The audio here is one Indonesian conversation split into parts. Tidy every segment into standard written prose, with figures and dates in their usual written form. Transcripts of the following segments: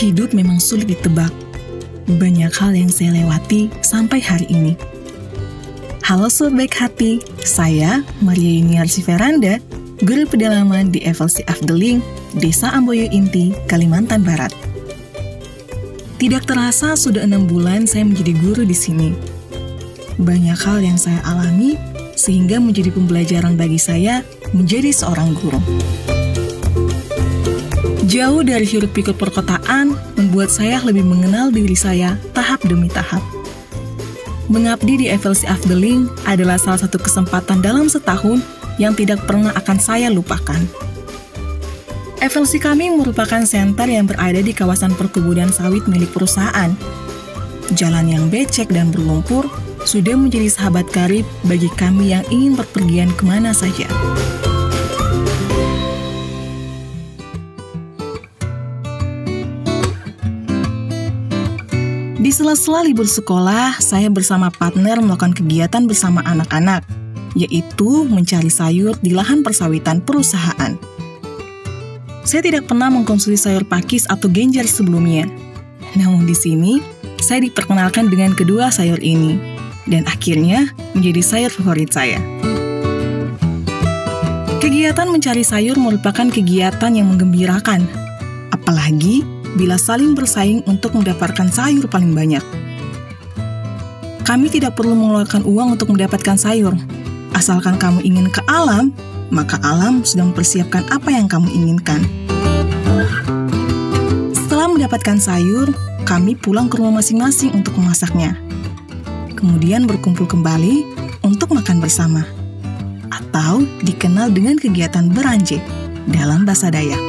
Hidup memang sulit ditebak. Banyak hal yang saya lewati sampai hari ini. Halo Sobat Baik Hati, saya Maria Yuniarsi Veranda, guru pedalaman di FLC Afdeling, Desa Amboyo Inti, Kalimantan Barat. Tidak terasa sudah 6 bulan saya menjadi guru di sini. Banyak hal yang saya alami, sehingga menjadi pembelajaran bagi saya menjadi seorang guru. Jauh dari hiruk-pikuk perkotaan, membuat saya lebih mengenal diri saya tahap demi tahap. Mengabdi di FLC Afdeling adalah salah satu kesempatan dalam setahun yang tidak pernah akan saya lupakan. FLC kami merupakan senter yang berada di kawasan perkebunan sawit milik perusahaan. Jalan yang becek dan berlumpur sudah menjadi sahabat karib bagi kami yang ingin berpergian kemana saja. Di sela-sela libur sekolah, saya bersama partner melakukan kegiatan bersama anak-anak, yaitu mencari sayur di lahan persawitan perusahaan. Saya tidak pernah mengkonsumsi sayur pakis atau genjer sebelumnya. Namun di sini, saya diperkenalkan dengan kedua sayur ini, dan akhirnya menjadi sayur favorit saya. Kegiatan mencari sayur merupakan kegiatan yang menggembirakan, apalagi bila saling bersaing untuk mendapatkan sayur paling banyak. Kami tidak perlu mengeluarkan uang untuk mendapatkan sayur. Asalkan kamu ingin ke alam, maka alam sudah mempersiapkan apa yang kamu inginkan. Setelah mendapatkan sayur, kami pulang ke rumah masing-masing untuk memasaknya. Kemudian berkumpul kembali untuk makan bersama. Atau dikenal dengan kegiatan beranje dalam bahasa Dayak.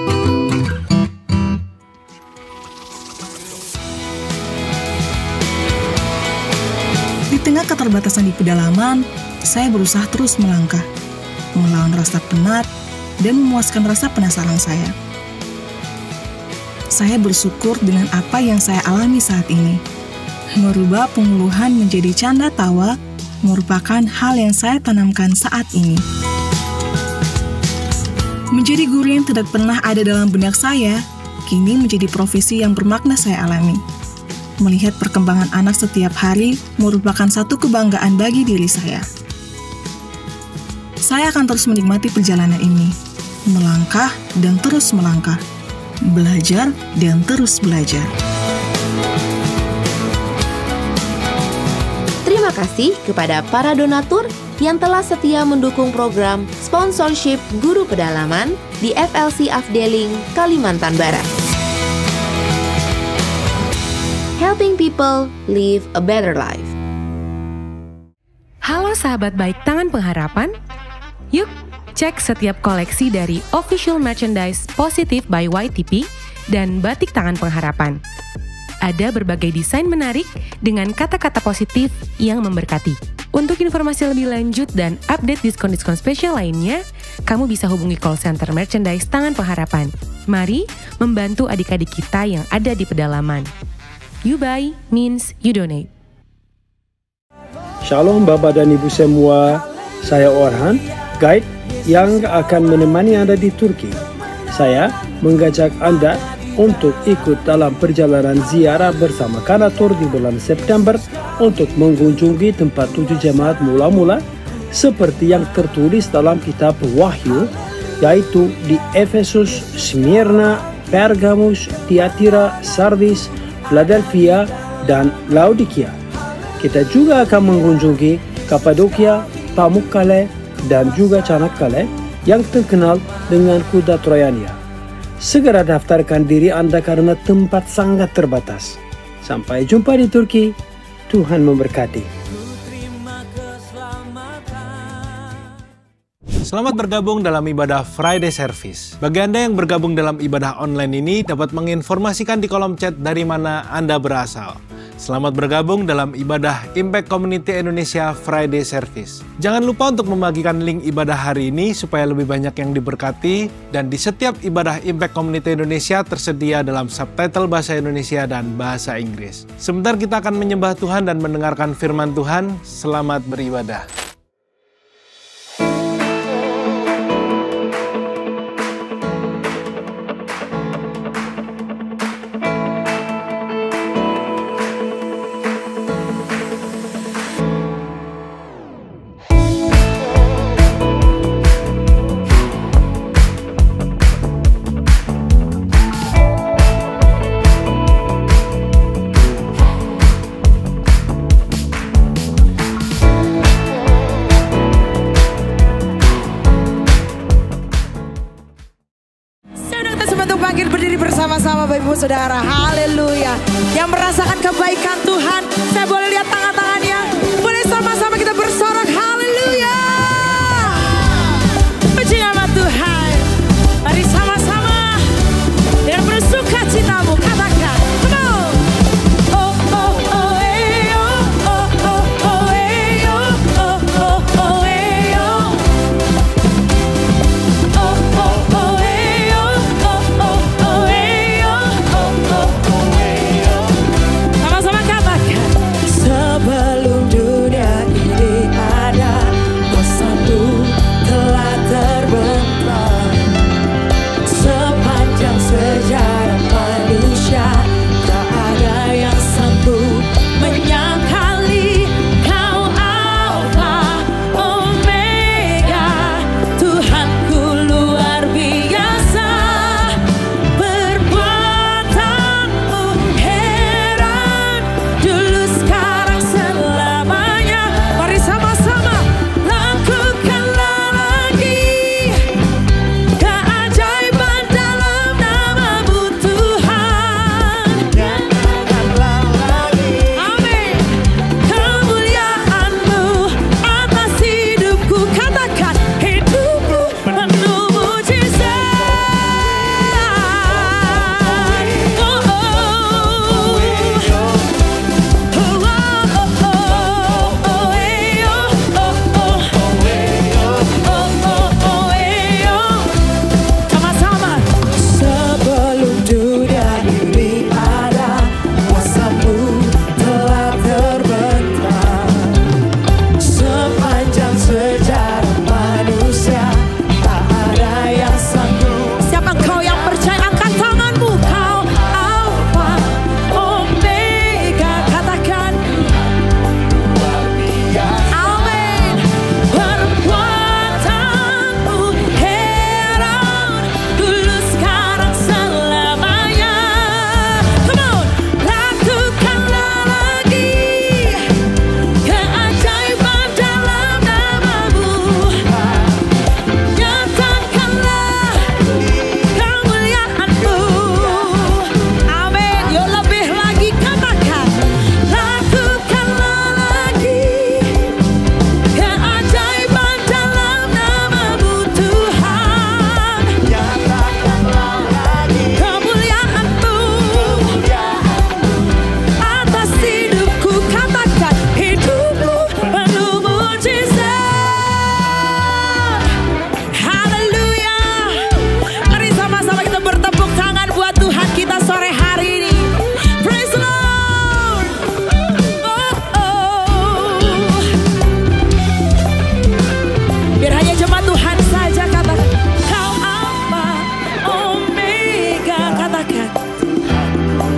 Di tengah keterbatasan di pedalaman, saya berusaha terus melangkah, melawan rasa penat, dan memuaskan rasa penasaran saya. Saya bersyukur dengan apa yang saya alami saat ini. Merubah penguluhan menjadi canda tawa merupakan hal yang saya tanamkan saat ini. Menjadi guru yang tidak pernah ada dalam benak saya, kini menjadi profesi yang bermakna saya alami. Melihat perkembangan anak setiap hari merupakan satu kebanggaan bagi diri saya. Saya akan terus menikmati perjalanan ini, melangkah dan terus melangkah, belajar dan terus belajar. Terima kasih kepada para donatur yang telah setia mendukung program sponsorship guru pedalaman di FLC Afdeling, Kalimantan Barat. Helping people live a better life. Halo sahabat baik Tangan Pengharapan. Yuk, cek setiap koleksi dari official merchandise Positive by YTP dan Batik Tangan Pengharapan. Ada berbagai desain menarik dengan kata-kata positif yang memberkati. Untuk informasi lebih lanjut dan update diskon-diskon spesial lainnya, kamu bisa hubungi call center merchandise Tangan Pengharapan. Mari membantu adik-adik kita yang ada di pedalaman. You buy means you donate. Shalom Bapak dan Ibu semua, saya Orhan, guide yang akan menemani Anda di Turki. Saya mengajak Anda untuk ikut dalam perjalanan ziarah bersama Kanator di bulan September untuk mengunjungi tempat 7 jemaat mula-mula seperti yang tertulis dalam kitab Wahyu, yaitu di Efesus, Smyrna, Pergamus, Tiatira, Sardis, Philadelphia, dan Laodikia. Kita juga akan mengunjungi Kapadokia, Pamukkale, dan juga Çanakkale yang terkenal dengan kuda Trojania. Segera daftarkan diri Anda karena tempat sangat terbatas. Sampai jumpa di Turki. Tuhan memberkati. Selamat bergabung dalam ibadah Friday Service. Bagi Anda yang bergabung dalam ibadah online ini dapat menginformasikan di kolom chat dari mana Anda berasal. Selamat bergabung dalam ibadah Impact Community Indonesia Friday Service. Jangan lupa untuk membagikan link ibadah hari ini supaya lebih banyak yang diberkati, dan di setiap ibadah Impact Community Indonesia tersedia dalam subtitle bahasa Indonesia dan bahasa Inggris. Sebentar kita akan menyembah Tuhan dan mendengarkan firman Tuhan. Selamat beribadah. bangkit berdiri bersama-sama Bapak Ibu Saudara. Haleluya. Yang merasakan kebaikan Tuhan, saya boleh lihat tangan-tangannya. Boleh sama-sama kita bersorak. Haleluya. Puji nama Tuhan. Mari sama-sama dengan penuh sukacitamu katakan. Come on. Oh oh oh eh oh oh oh oh eh oh oh oh oh eh oh. Oh oh oh eh oh oh oh oh eh oh oh oh oh eh oh. Sama-sama katakan. Sebelum dunia ini ada, pesanmu telah terbentang. Sepanjang sejarah manusia, tak ada yang sanggup menyangkali Kau Alfa Omega. Tuhanku luar biasa, perbuatanmu heran, dulu sekarang selamanya. Mari sama-sama lakukanlah lagi keajaiban dalam nama-Mu Tuhan. Nyatakanlah lagi, amin, kemuliaan-Mu atas hidupku. Katakan, hidupku penuh mujizat. Oh, oh. Sama-sama. Sebelum dunia ini ada, kuasa-Mu telah terbentang. Sepanjang sejarah manusia, tak ada yang sanggup. Siapa kau yang percaya? Angkat tanganmu. Kau Alfa Omega. Katakan, amin, perbuatanmu heran, dulu sekarang selamanya. Come on, lakukanlah lagi keajaiban dalam nama-Mu. Nyatakanlah kemuliaan-Mu, amin. Yo lebih lagi katakan, lakukanlah lagi keajaiban dalam nama-Mu Tuhan. Nyatakanlah lagi kemuliaan-Mu atas hidupku. Katakan, hidupku penuh mujizat. Haleluya. Mari sama-sama kita bertepuk tangan buat Tuhan kita sore hari ini. Praise the Lord. Oh, oh. Biar hanya jemaat Tuhan saja katakan, Kau Alfa Omega. Katakan,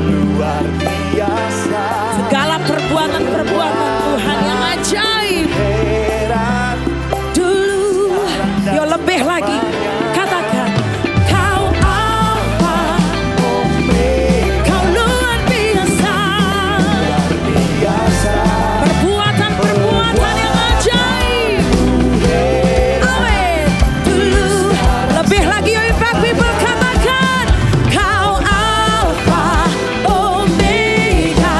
luar biasa, segala perbuatan-perbuatan Tuhan yang ajaib. heran, Dulu, yo lebih lagi. Katakan, Kau Alfa Omega, Kau luar biasa. biasa, Perbuatan-perbuatan yang ajaib. Amin. Dulu, lebih lagi yo impact people. Katakan, Kau Alfa Omega.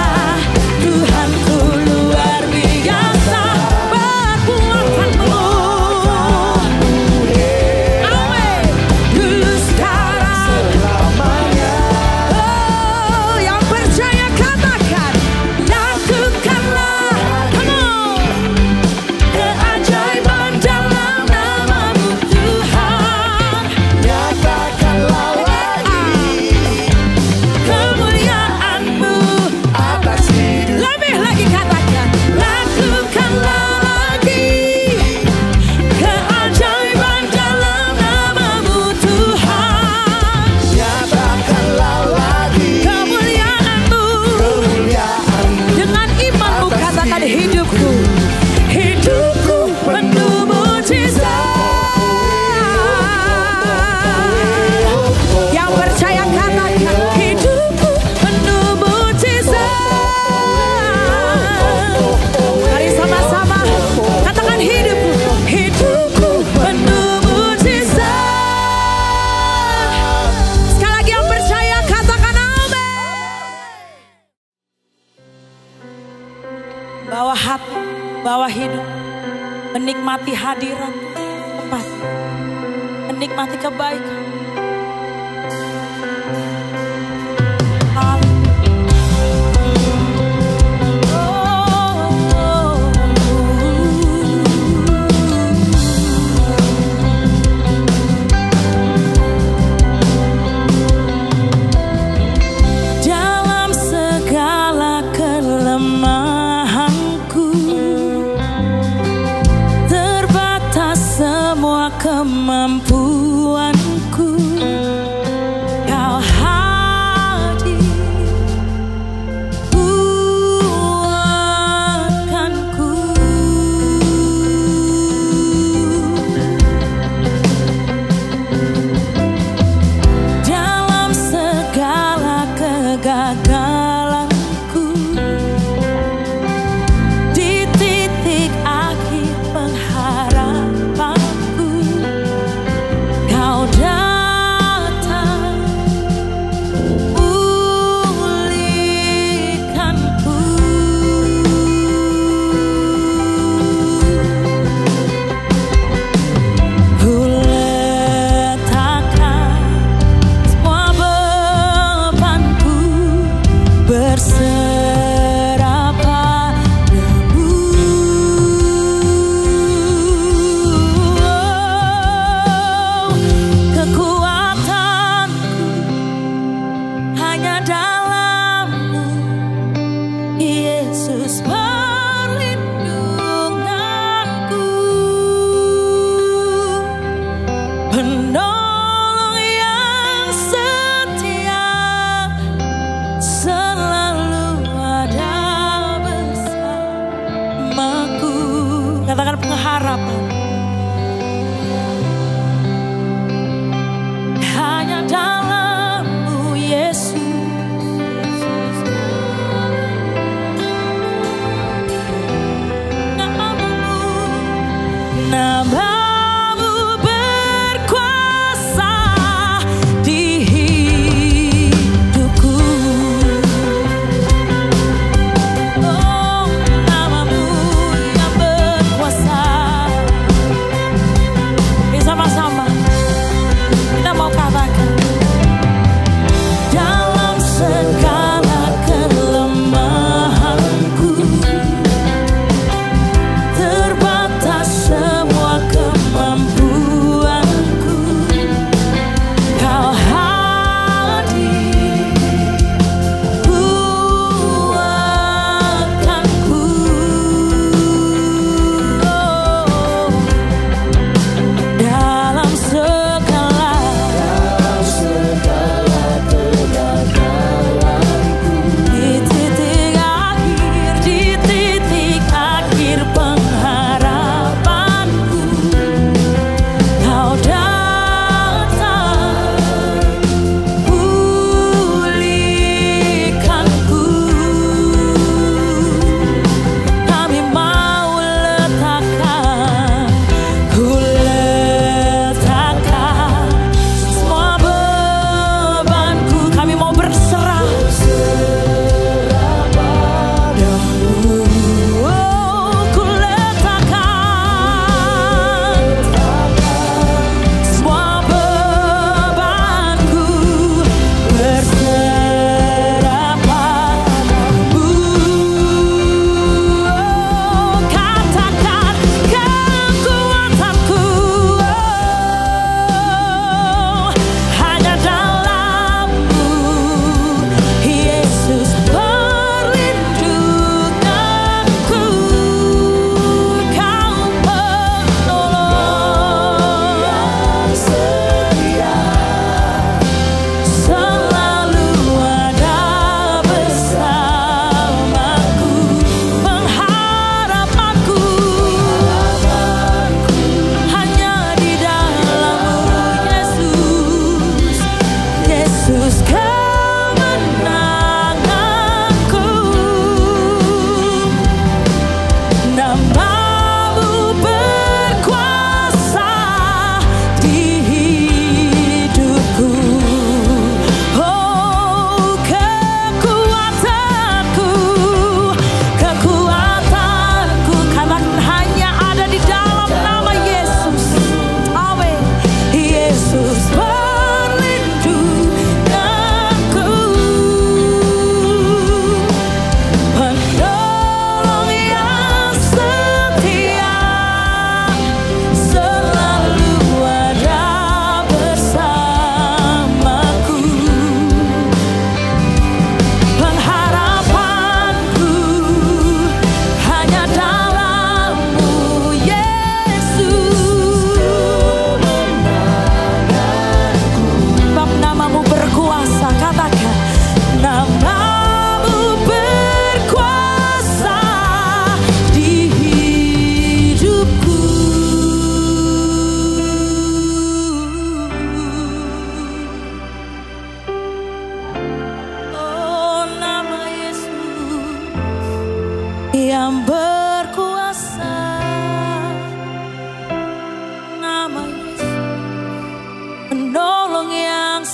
Tuhanku luar biasa, perbuatan-Mu. menikmati hadirat, tempat menikmati kebaikan. Dalam segala kelemahanku, terbatas semua kemampuanku, Kau hadir kuatkanku. Dalam segala kegagalanku, di titik akhir pengharapanku,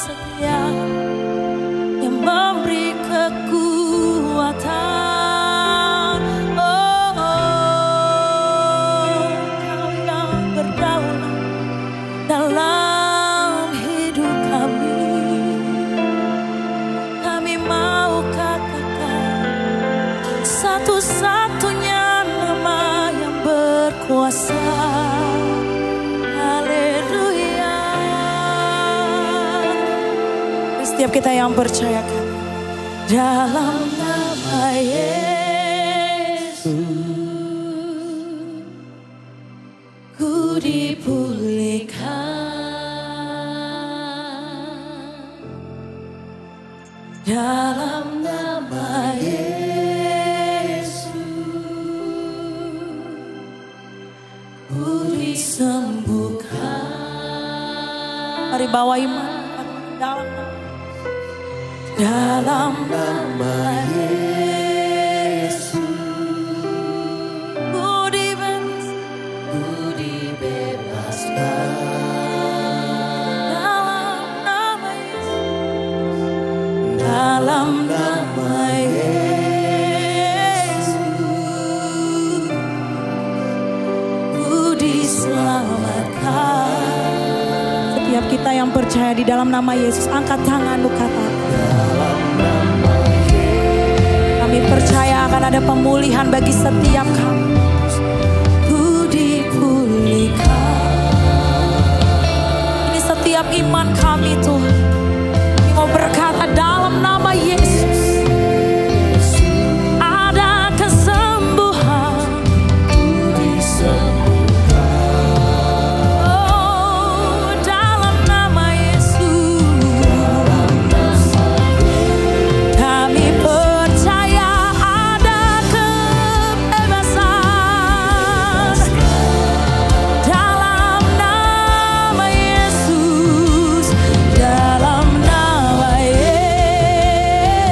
setia yang memberi kekuatan. Kau yang berdaulat dalam hidup kami. Kami mau katakan satu-satunya nama yang berkuasa. Haleluya. Setiap kita yang percayakan dalam nama Yesus ku dipulihkan. Dalam nama Yesus ku disembuhkan. Mari bawa iman dalam nama Yesus ku dibebaskan. Dalam nama Yesus ku diselamatkan. Setiap kita yang percaya di dalam nama Yesus, angkat tanganmu, katakan kami percaya akan ada pemulihan bagi setiap kami. Ku dipulihkan. Ini setiap iman kami Tuhan, mau berkata dalam nama Yesus ada kesembuhan. Oh, dalam nama Yesus kami percaya ada kebebasan. Dalam nama Yesus, dalam nama Yesus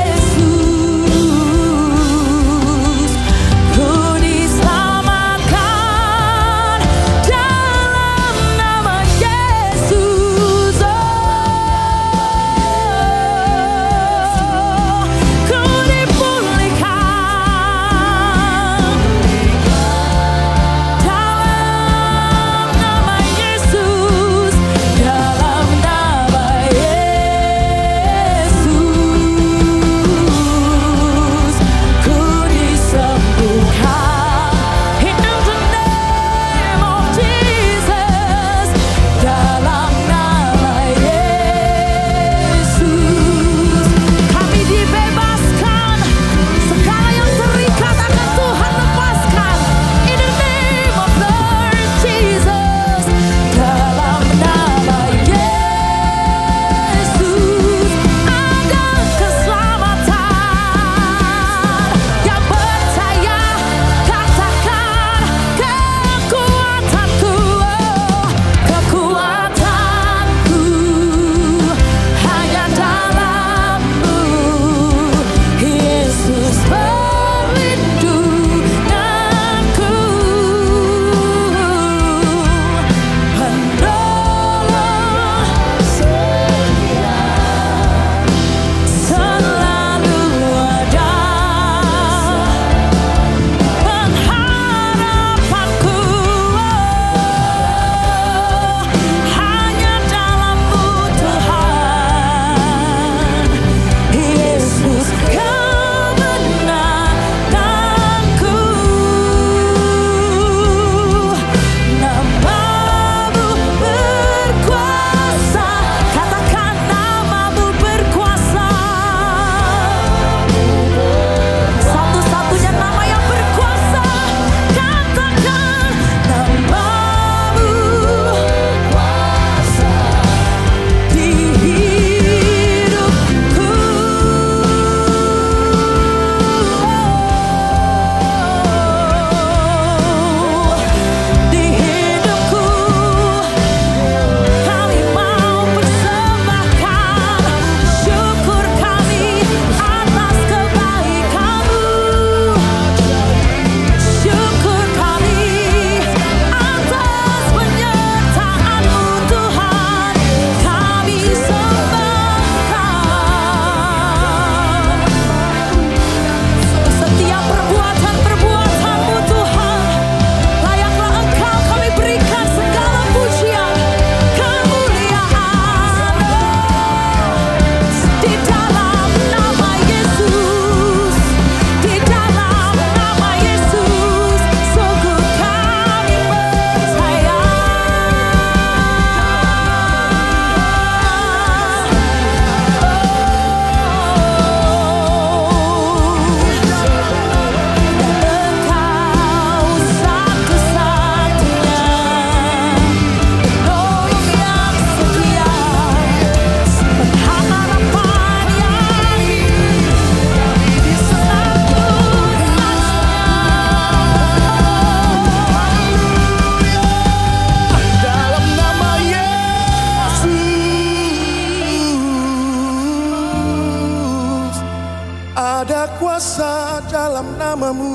dalam namamu.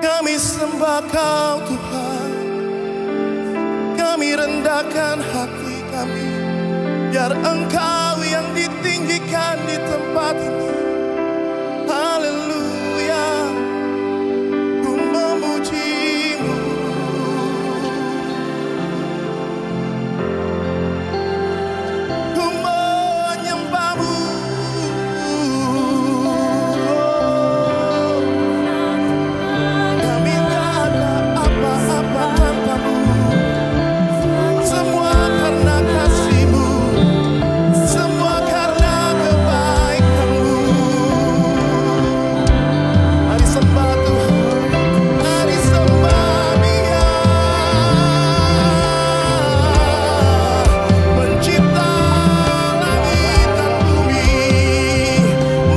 Kami sembah Kau Tuhan, kami rendahkan hati kami, biar Engkau yang ditinggikan di tempat ini. Haleluya, ku memuji-Mu. Ku menyembah-Mu. Kami tak ada apa-apa tanpa-Mu. Semua karena kasih-Mu, semua karena kebaikan-Mu. Mari sembah Tuhan, mari sembah Dia, pencipta langit dan bumi,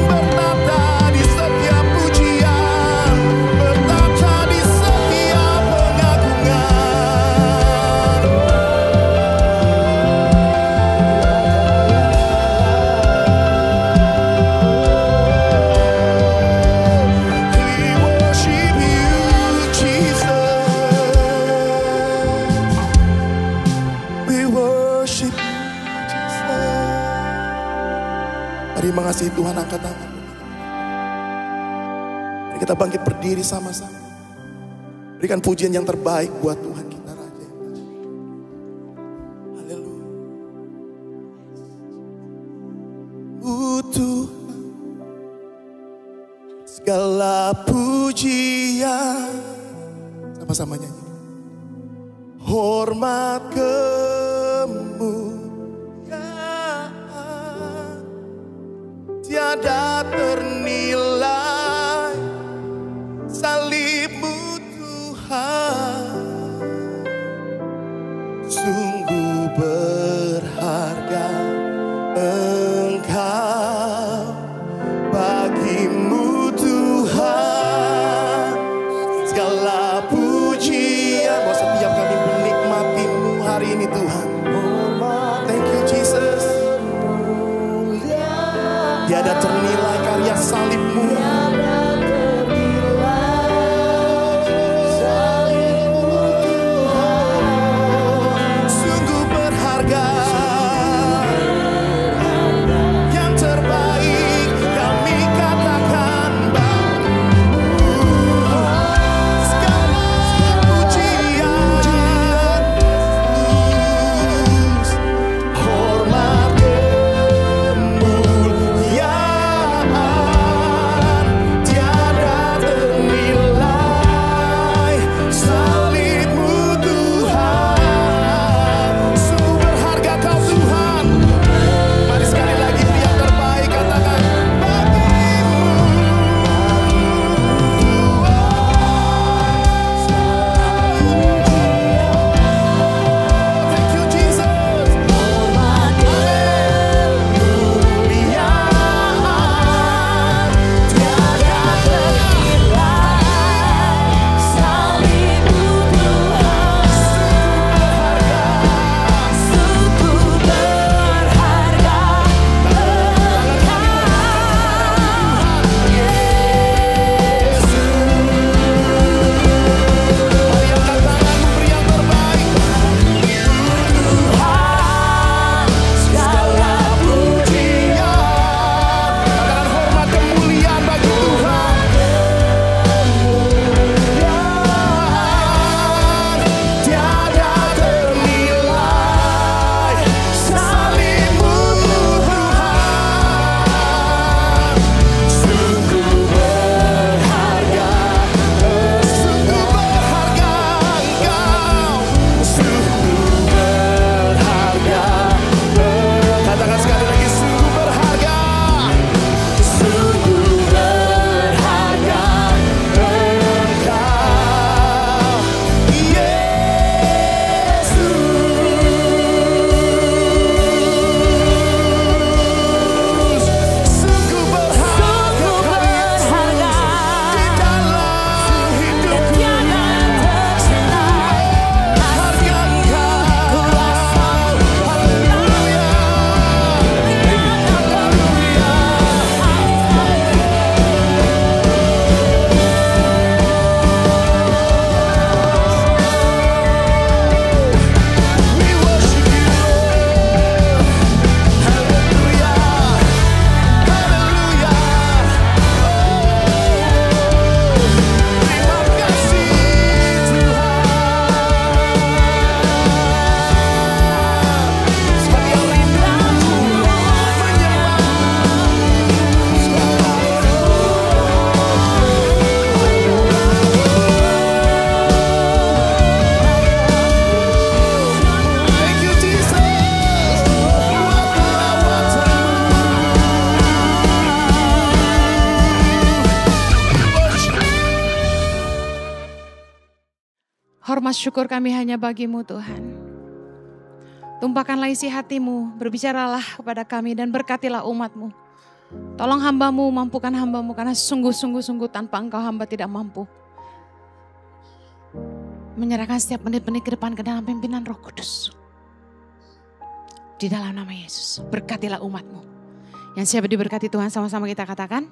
bertata di setiap pujian, bertata di setiap pengagungan. We worship You, Jesus. We worship You, Jesus. Mari mengasihi Tuhan, angkat tangan. Mari kita bangkit berdiri sama-sama. Berikan pujian yang terbaik buat Tuhan kita, Raja yang kasih. Haleluya. Tuhan, segala pujian, sama-sama nyanyi. Hormat kemuliaan tiada ternilai, salib-Mu Tuhan sungguh berharga. Engkau bagi-Mu Tuhan segala pujian. Bahwa setiap kami menikmati-Mu hari ini Tuhan. Thank you Jesus. Tiada ternilai karya salib-Mu. Sungguh berharga. Yang terbaik kami katakan bagimu. Segala pujian Hormat syukur kami hanya bagi-Mu Tuhan. Tumpahkanlah isi hati-Mu, berbicaralah kepada kami dan berkatilah umat-Mu. Tolong hamba-Mu, mampukan hamba-Mu karena sungguh tanpa Engkau hamba tidak mampu. Menyerahkan setiap menit-menit ke depan ke dalam pimpinan Roh Kudus. Di dalam nama Yesus, berkatilah umat-Mu. Yang siap diberkati Tuhan, sama-sama kita katakan.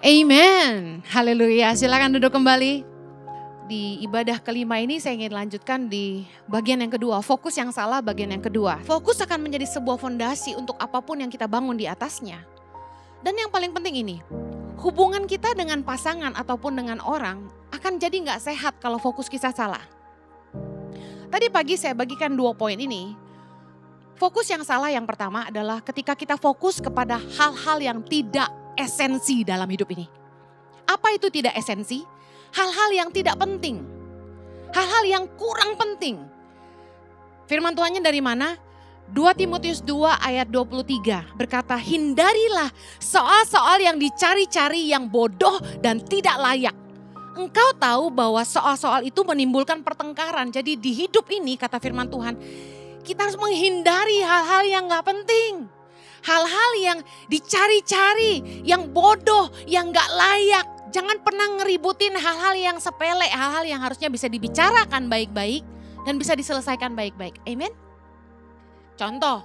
Amen. Haleluya. Silakan duduk kembali. Di ibadah kelima ini saya ingin lanjutkan di bagian yang kedua. Fokus yang salah bagian yang kedua. Fokus akan menjadi sebuah fondasi untuk apapun yang kita bangun di atasnya. Dan yang paling penting ini, hubungan kita dengan pasangan ataupun dengan orang akan jadi gak sehat kalau fokus kita salah. Tadi pagi saya bagikan 2 poin ini. Fokus yang salah yang pertama adalah ketika kita fokus kepada hal-hal yang tidak esensi dalam hidup ini. Apa itu tidak esensi? Hal-hal yang tidak penting. Hal-hal yang kurang penting. Firman Tuhannya dari mana? 2 Timotius 2 ayat 23 berkata, hindarilah soal-soal yang dicari-cari yang bodoh dan tidak layak. Engkau tahu bahwa soal-soal itu menimbulkan pertengkaran. Jadi di hidup ini kata firman Tuhan, kita harus menghindari hal-hal yang gak penting. Hal-hal yang dicari-cari, yang bodoh, yang gak layak. Jangan pernah ngeributin hal-hal yang sepele, hal-hal yang harusnya bisa dibicarakan baik-baik dan bisa diselesaikan baik-baik. Amen. Contoh,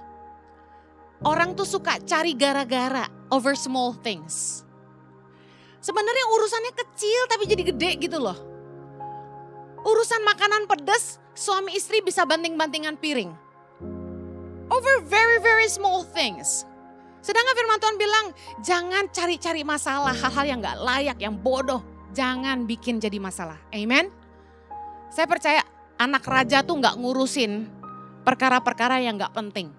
orang tuh suka cari gara-gara over small things. Sebenarnya urusannya kecil tapi jadi gede gitu loh. Urusan makanan pedas, suami istri bisa banting-bantingan piring. Over very small things. Sedangkan firman Tuhan bilang, jangan cari-cari masalah, hal-hal yang gak layak, yang bodoh. Jangan bikin jadi masalah. Amen. Saya percaya anak raja tuh gak ngurusin perkara-perkara yang gak penting.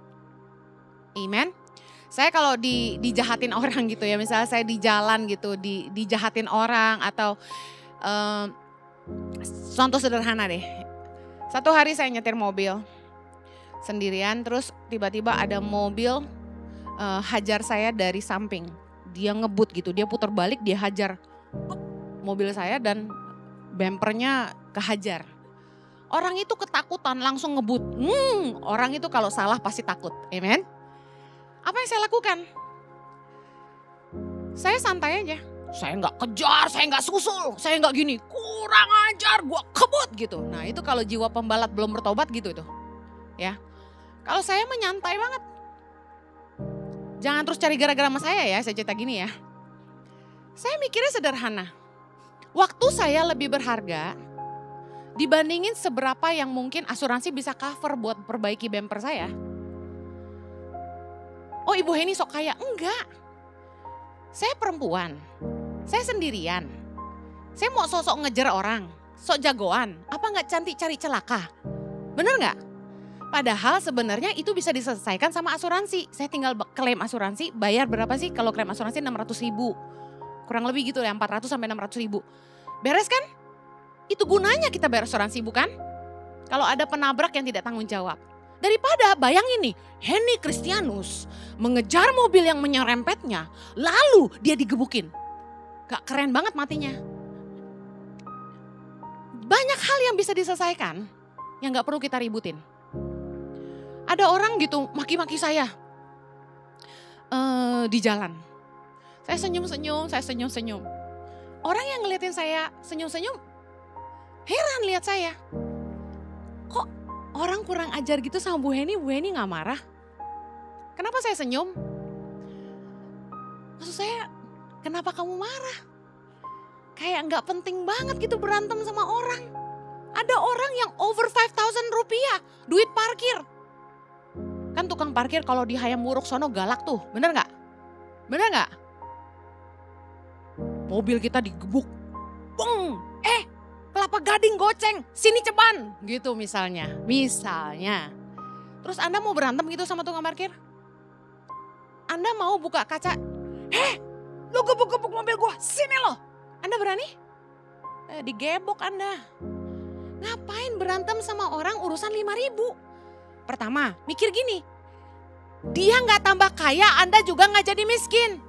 Amen. Saya kalau dijahatin orang gitu ya, misalnya saya di jalan gitu, dijahatin orang atau contoh sederhana deh. Satu hari saya nyetir mobil sendirian, terus tiba-tiba ada mobil hajar saya dari samping. Dia ngebut gitu, dia putar balik, dia hajar mobil saya dan bempernya kehajar. Orang itu ketakutan langsung ngebut. Orang itu kalau salah pasti takut. Amen. Apa yang saya lakukan? Saya santai aja. Saya nggak kejar, saya nggak susul, saya nggak gini. Kurang ajar, gua kebut gitu. Nah itu kalau jiwa pembalap belum bertobat gitu itu. Ya. Kalau saya menyantai banget. Jangan terus cari gara-gara sama saya ya, saya cerita gini ya. Saya mikirnya sederhana. Waktu saya lebih berharga dibandingin seberapa yang mungkin asuransi bisa cover buat perbaiki bumper saya. Oh Ibu Heni sok kaya, enggak. Saya perempuan, saya sendirian. Saya mau sosok ngejar orang, sok jagoan, apa nggak cantik cari celaka? Bener nggak? Padahal sebenarnya itu bisa diselesaikan sama asuransi. Saya tinggal klaim asuransi, bayar berapa sih kalau klaim asuransi 600.000. Kurang lebih gitu ya, 400 sampai 600.000. Beres kan? Itu gunanya kita bayar asuransi bukan? Kalau ada penabrak yang tidak tanggung jawab. Daripada bayangin nih, Heni Kristianus mengejar mobil yang menyerempetnya, lalu dia digebukin. Gak keren banget matinya. Banyak hal yang bisa diselesaikan, yang gak perlu kita ributin. Ada orang gitu maki-maki saya di jalan. Saya senyum-senyum. Orang yang ngeliatin saya senyum-senyum, heran lihat saya. Kok orang kurang ajar gitu sama Bu Heni gak marah? Kenapa saya senyum? Maksud saya, kenapa kamu marah? Kayak gak penting banget gitu berantem sama orang. Ada orang yang over 5.000 rupiah duit parkir. Kan tukang parkir kalau di Hayam Wuruk sono galak tuh, bener gak? Bener gak? Mobil kita digebuk, beng, Kelapa Gading goceng, sini ceban, gitu misalnya. Terus Anda mau berantem gitu sama tukang parkir? Anda mau buka kaca, lu gebuk-gebuk mobil gua, sini lo. Anda berani? Digebok Anda. Ngapain berantem sama orang urusan 5.000? Pertama, mikir gini, dia gak tambah kaya, Anda juga gak jadi miskin.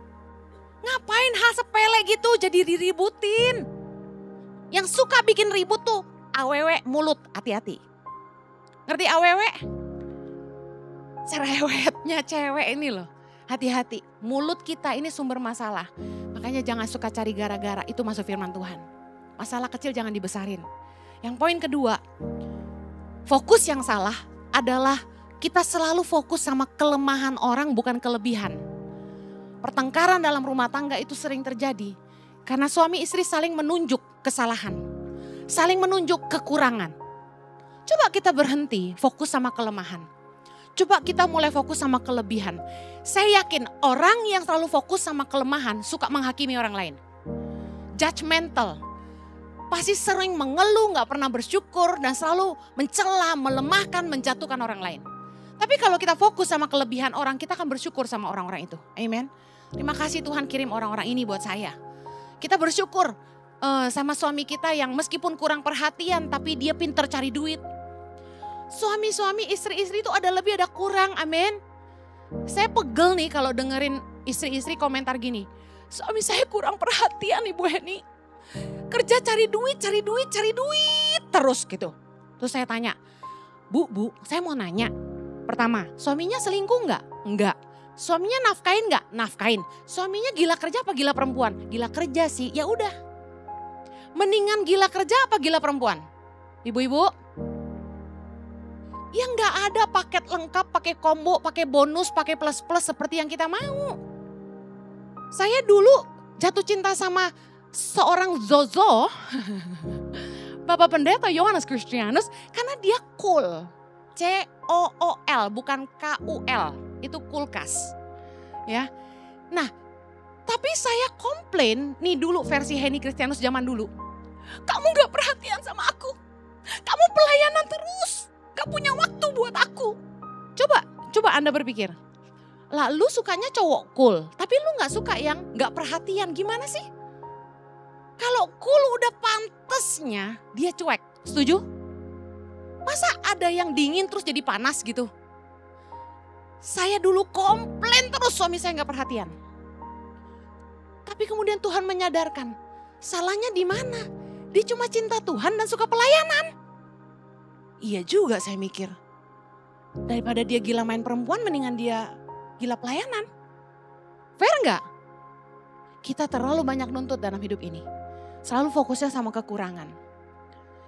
Ngapain hal sepele gitu jadi diributin? Yang suka bikin ribut tuh awewe mulut, hati-hati. Ngerti awewe? Cerewetnya cewek ini loh. Hati-hati, mulut kita ini sumber masalah. Makanya jangan suka cari gara-gara, itu masuk firman Tuhan. Masalah kecil jangan dibesarin. Yang poin kedua, fokus yang salah adalah kita selalu fokus sama kelemahan orang bukan kelebihan. Pertengkaran dalam rumah tangga itu sering terjadi. Karena suami istri saling menunjuk kesalahan. Saling menunjuk kekurangan. Coba kita berhenti fokus sama kelemahan. Coba kita mulai fokus sama kelebihan. Saya yakin orang yang selalu fokus sama kelemahan suka menghakimi orang lain. Judgmental. Pasti sering mengeluh, gak pernah bersyukur dan selalu mencela, melemahkan, menjatuhkan orang lain. Tapi kalau kita fokus sama kelebihan orang, kita akan bersyukur sama orang-orang itu. Amen. Terima kasih Tuhan kirim orang-orang ini buat saya. Kita bersyukur sama suami kita yang meskipun kurang perhatian tapi dia pintar cari duit. Suami-suami, istri-istri itu ada lebih ada kurang, amin. Saya pegel nih kalau dengerin istri-istri komentar gini. Suami saya kurang perhatian Ibu Heni. Kerja cari duit terus gitu. Terus saya tanya, Bu, saya mau nanya. Pertama, suaminya selingkuh enggak? Enggak. Suaminya nafkain enggak? Nafkain. Suaminya gila kerja apa gila perempuan? Gila kerja sih, ya udah. Mendingan gila kerja apa gila perempuan? Ibu-ibu? Ya nggak ada paket lengkap, pakai combo, pakai bonus, pakai plus-plus seperti yang kita mau. Saya dulu jatuh cinta sama seorang Zozo, Bapak Pendeta Yohanes Kristianus, karena dia cool. C-O-O-L, bukan K-U-L, itu kulkas. Ya, nah tapi saya komplain, nih dulu versi Heni Kristianus zaman dulu. Kamu gak perhatian sama aku, kamu pelayanan terus. Gak punya waktu buat aku. Coba Anda berpikir. Lah lu sukanya cowok cool, tapi lu gak suka yang gak perhatian, gimana sih? Kalau cool udah pantesnya dia cuek, setuju? Masa ada yang dingin terus jadi panas gitu? Saya dulu komplain terus suami saya gak perhatian. Tapi kemudian Tuhan menyadarkan, salahnya di mana? Dia cuma cinta Tuhan dan suka pelayanan. Iya juga saya mikir. Daripada dia gila main perempuan mendingan dia gila pelayanan. Fair gak? Kita terlalu banyak nuntut dalam hidup ini. Selalu fokusnya sama kekurangan.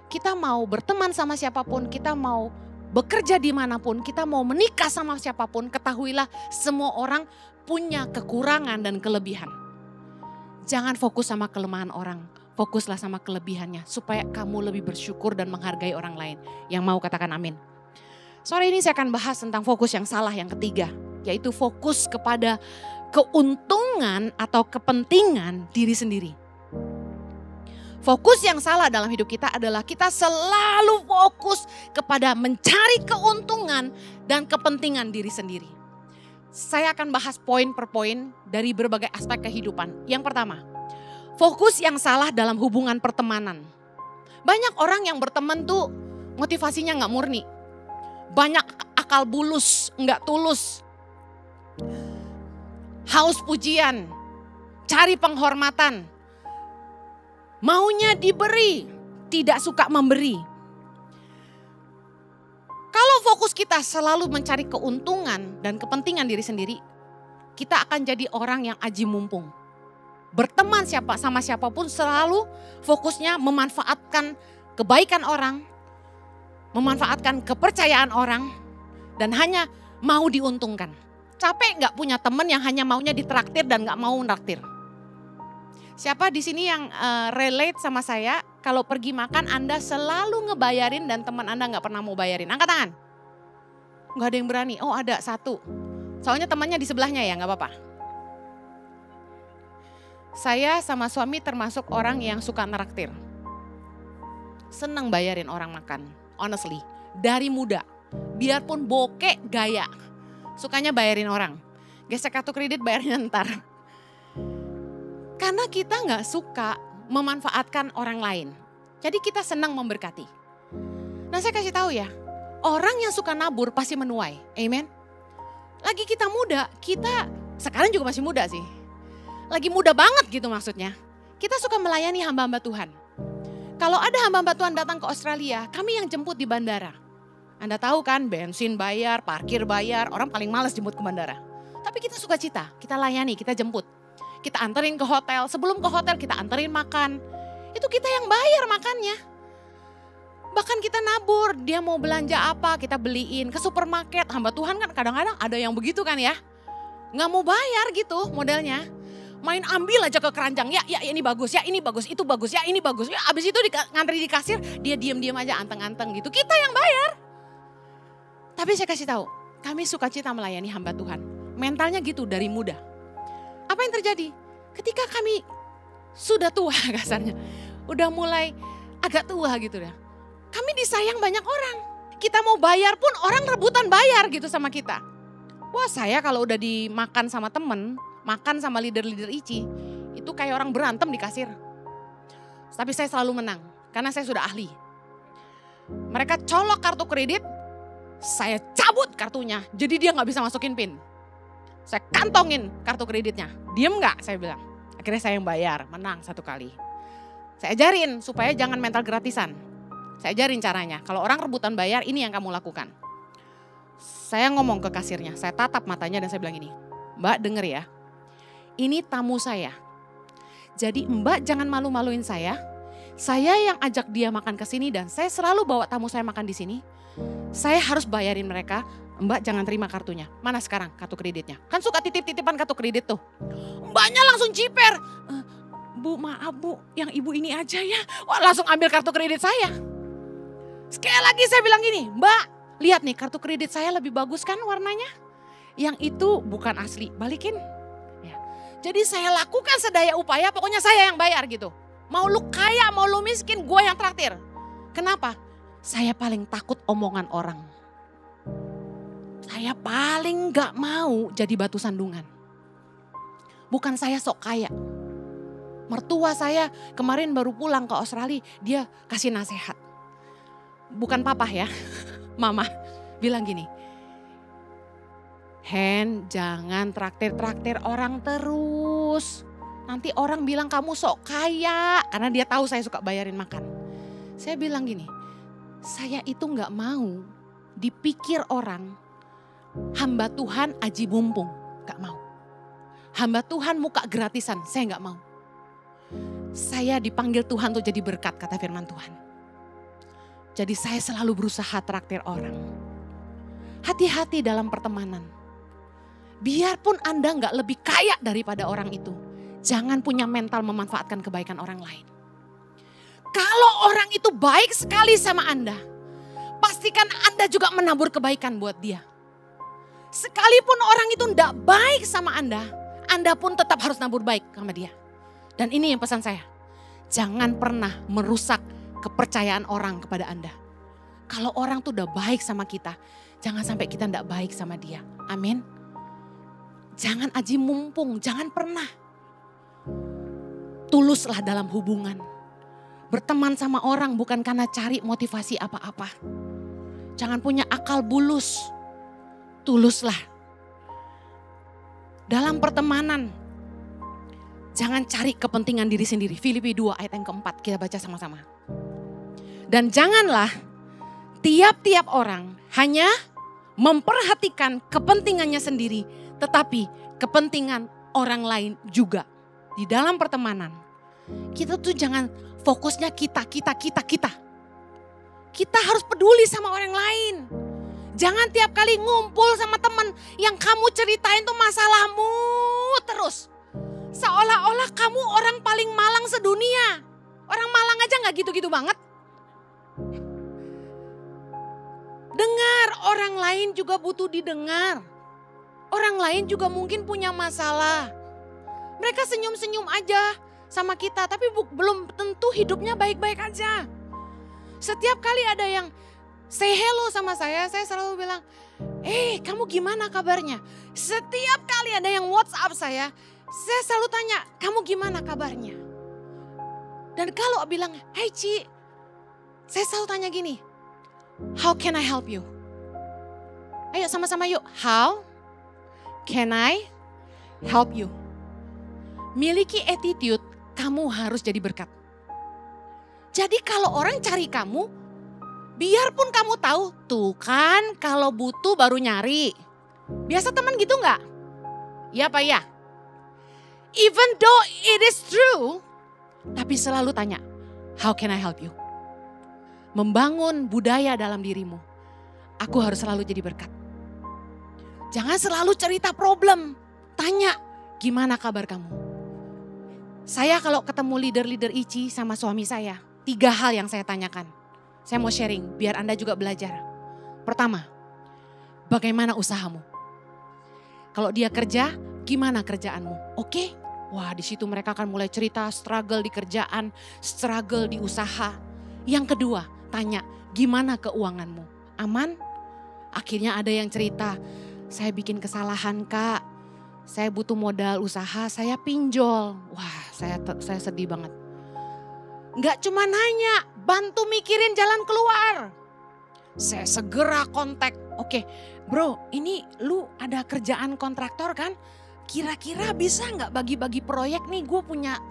Kita mau berteman sama siapapun, kita mau bekerja dimanapun, kita mau menikah sama siapapun. Ketahuilah semua orang punya kekurangan dan kelebihan. Jangan fokus sama kelemahan orang. Fokuslah sama kelebihannya supaya kamu lebih bersyukur dan menghargai orang lain. Yang mau katakan amin. Sore ini saya akan bahas tentang fokus yang salah yang ketiga. Yaitu fokus kepada keuntungan atau kepentingan diri sendiri. Fokus yang salah dalam hidup kita adalah kita selalu fokus kepada mencari keuntungan dan kepentingan diri sendiri. Saya akan bahas poin per poin dari berbagai aspek kehidupan. Yang pertama, fokus yang salah dalam hubungan pertemanan. Banyak orang yang berteman tuh motivasinya gak murni. Banyak akal bulus, gak tulus. Haus pujian, cari penghormatan. Maunya diberi, tidak suka memberi. Kalau fokus kita selalu mencari keuntungan dan kepentingan diri sendiri, kita akan jadi orang yang aji mumpung. Berteman sama siapapun selalu fokusnya memanfaatkan kebaikan orang, memanfaatkan kepercayaan orang, dan hanya mau diuntungkan. Capek gak punya teman yang hanya maunya ditraktir dan gak mau nraktir? Siapa di sini yang relate sama saya, kalau pergi makan Anda selalu ngebayarin dan teman Anda gak pernah mau bayarin? Angkat tangan. Gak ada yang berani, oh ada satu. Soalnya temannya di sebelahnya ya, gak apa-apa. Saya sama suami termasuk orang yang suka neraktir. Senang bayarin orang makan, honestly. Dari muda, biarpun bokek gaya. Sukanya bayarin orang. Gesek kartu kredit bayarnya ntar. Karena kita gak suka memanfaatkan orang lain. Jadi kita senang memberkati. Nah saya kasih tahu ya, orang yang suka nabur pasti menuai. Amen. Lagi kita muda, kita sekarang juga masih muda sih. Lagi muda banget gitu maksudnya. Kita suka melayani hamba-hamba Tuhan. Kalau ada hamba-hamba Tuhan datang ke Australia, kami yang jemput di bandara. Anda tahu kan, bensin bayar, parkir bayar, orang paling malas jemput ke bandara. Tapi kita sukacita, kita layani, kita jemput. Kita anterin ke hotel, sebelum ke hotel kita anterin makan. Itu kita yang bayar makannya. Bahkan kita nabur, dia mau belanja apa kita beliin, ke supermarket. Hamba Tuhan kan kadang-kadang ada yang begitu kan ya. Nggak mau bayar gitu modelnya. Main ambil aja ke keranjang, ya ini bagus, ya ini bagus, itu bagus, ya ini bagus. Ya abis itu ngantri di kasir, dia diam-diam aja anteng-anteng gitu. Kita yang bayar. Tapi saya kasih tahu, kami sukacita melayani hamba Tuhan. Mentalnya gitu dari muda. Apa yang terjadi? Ketika kami sudah tua kasarnya, udah mulai agak tua gitu ya. Kami disayang banyak orang. Kita mau bayar pun orang rebutan bayar gitu sama kita. Wah, saya kalau udah dimakan sama temen, makan sama leader-leader ICI, itu kayak orang berantem di kasir. Tapi saya selalu menang, karena saya sudah ahli. Mereka colok kartu kredit, saya cabut kartunya, jadi dia gak bisa masukin PIN. Saya kantongin kartu kreditnya, diem gak saya bilang. Akhirnya saya yang bayar, menang satu kali. Saya ajarin supaya jangan mental gratisan. Saya ajarin caranya, kalau orang rebutan bayar ini yang kamu lakukan. Saya ngomong ke kasirnya, saya tatap matanya dan saya bilang gini, Mbak denger ya, ini tamu saya. Jadi Mbak jangan malu-maluin saya yang ajak dia makan ke sini dan saya selalu bawa tamu saya makan di sini. Saya harus bayarin mereka, Mbak jangan terima kartunya. Mana sekarang kartu kreditnya? Kan suka titip-titipan kartu kredit tuh. Mbaknya langsung ciper. Bu maaf bu, yang ibu ini aja ya. Wah langsung ambil kartu kredit saya. Sekali lagi saya bilang gini, Mbak lihat nih kartu kredit saya lebih bagus kan warnanya? Yang itu bukan asli, balikin. Ya. Jadi saya lakukan sedaya upaya, pokoknya saya yang bayar gitu. Mau lu kaya, mau lu miskin, gue yang traktir. Kenapa? Saya paling takut omongan orang. Saya paling gak mau jadi batu sandungan. Bukan saya sok kaya. Mertua saya kemarin baru pulang ke Australia, dia kasih nasihat. Bukan papa ya, mama bilang gini. Hen, jangan traktir-traktir orang terus. Nanti orang bilang kamu sok kaya, karena dia tahu saya suka bayarin makan. Saya bilang gini, saya itu gak mau dipikir orang hamba Tuhan aji mumpung, gak mau. Hamba Tuhan muka gratisan, saya gak mau. Saya dipanggil Tuhan untuk jadi berkat, kata firman Tuhan. Jadi saya selalu berusaha traktir orang. Hati-hati dalam pertemanan. Biarpun Anda gak lebih kaya daripada orang itu, jangan punya mental memanfaatkan kebaikan orang lain. Kalau orang itu baik sekali sama Anda, pastikan Anda juga menabur kebaikan buat dia. Sekalipun orang itu tidak baik sama Anda pun tetap harus nabur baik sama dia. Dan ini yang pesan saya, jangan pernah merusak kepercayaan orang kepada Anda. Kalau orang tuh udah baik sama kita, jangan sampai kita tidak baik sama dia. Amin. Jangan aji mumpung, jangan pernah. Tuluslah dalam hubungan. Berteman sama orang bukan karena cari motivasi apa-apa. Jangan punya akal bulus. Tuluslah. Dalam pertemanan, jangan cari kepentingan diri sendiri. Filipi 2 ayat yang keempat, kita baca sama-sama. Dan janganlah tiap-tiap orang hanya memperhatikan kepentingannya sendiri, tetapi kepentingan orang lain juga. Di dalam pertemanan, kita tuh jangan fokusnya kita. Kita harus peduli sama orang lain. Jangan tiap kali ngumpul sama teman yang kamu ceritain tuh masalahmu terus. Seolah-olah kamu orang paling malang sedunia. Orang Malang aja gak gitu-gitu banget. Dengar, orang lain juga butuh didengar. Orang lain juga mungkin punya masalah. Mereka senyum-senyum aja sama kita, tapi belum tentu hidupnya baik-baik aja. Setiap kali ada yang say hello sama saya selalu bilang, kamu gimana kabarnya? Setiap kali ada yang WhatsApp saya selalu tanya, kamu gimana kabarnya? Dan kalau bilang, hey Ci, saya selalu tanya gini, how can I help you? Ayo sama-sama yuk, how can I help you? Miliki attitude, kamu harus jadi berkat. Jadi kalau orang cari kamu, biarpun kamu tahu, tuh kan kalau butuh baru nyari. Biasa teman gitu nggak? Ya Pak ya? Even though it is true, tapi selalu tanya, how can I help you? Membangun budaya dalam dirimu. Aku harus selalu jadi berkat. Jangan selalu cerita problem. Tanya, gimana kabar kamu? Saya kalau ketemu leader-leader ICI sama suami saya, 3 hal yang saya tanyakan. Saya mau sharing biar Anda juga belajar. Pertama, bagaimana usahamu? Kalau dia kerja, gimana kerjaanmu? Oke? Wah, di situ mereka akan mulai cerita struggle di kerjaan, struggle di usaha. Yang kedua, tanya, gimana keuanganmu? Aman? Akhirnya ada yang cerita, saya bikin kesalahan Kak, saya butuh modal usaha, saya pinjol. Wah, saya sedih banget. Nggak cuma nanya, bantu mikirin jalan keluar. Saya segera kontak, oke bro ini lu ada kerjaan kontraktor kan? Kira-kira bisa nggak bagi-bagi proyek nih, gue punya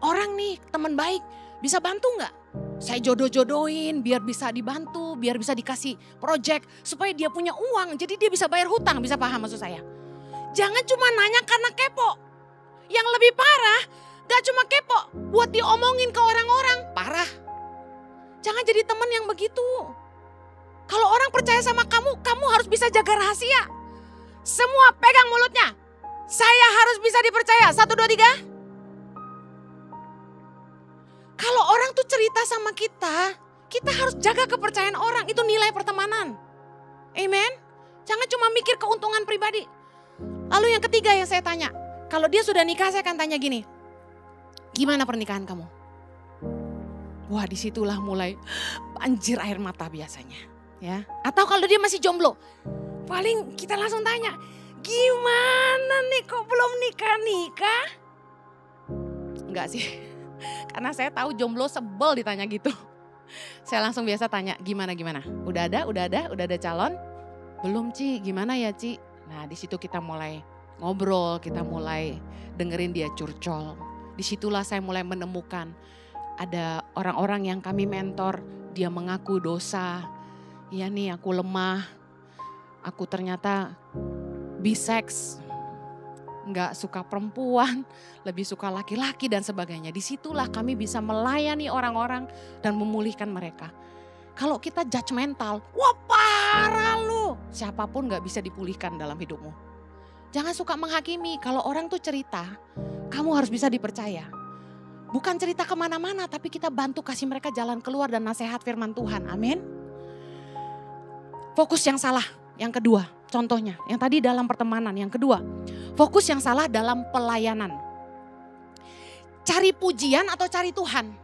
orang nih teman baik, bisa bantu nggak? Saya jodoh-jodohin biar bisa dibantu, biar bisa dikasih proyek supaya dia punya uang. Jadi dia bisa bayar hutang, bisa paham maksud saya. Jangan cuma nanya karena kepo. Yang lebih parah, gak cuma kepo, buat diomongin ke orang-orang, parah. Jangan jadi teman yang begitu. Kalau orang percaya sama kamu, kamu harus bisa jaga rahasia. Semua pegang mulutnya. Saya harus bisa dipercaya. 1, 2, 3. Kalau orang tuh cerita sama kita harus jaga kepercayaan orang. Itu nilai pertemanan. Amen. Jangan cuma mikir keuntungan pribadi. Lalu yang ketiga yang saya tanya. Kalau dia sudah nikah saya akan tanya gini. Gimana pernikahan kamu? Wah disitulah mulai banjir air mata biasanya. Ya. Atau kalau dia masih jomblo. Paling kita langsung tanya. Gimana nih kok belum nikah-nikah? Enggak sih. Karena saya tahu jomblo sebel ditanya gitu. Saya langsung biasa tanya gimana? Udah ada calon? Belum Ci, gimana ya Ci? Nah di situ kita mulai ngobrol, kita mulai dengerin dia curcol. Disitulah saya mulai menemukan ada orang-orang yang kami mentor, dia mengaku dosa. Iya nih aku lemah, aku ternyata bisex. Nggak suka perempuan, lebih suka laki-laki dan sebagainya. Disitulah kami bisa melayani orang-orang dan memulihkan mereka. Kalau kita judgmental, wah parah lu. Siapapun nggak bisa dipulihkan dalam hidupmu. Jangan suka menghakimi, kalau orang tuh cerita, kamu harus bisa dipercaya. Bukan cerita kemana-mana, tapi kita bantu kasih mereka jalan keluar dan nasihat firman Tuhan, amin. Fokus yang salah, yang kedua. Contohnya, yang tadi dalam pertemanan, yang kedua, fokus yang salah dalam pelayanan. Cari pujian atau cari Tuhan.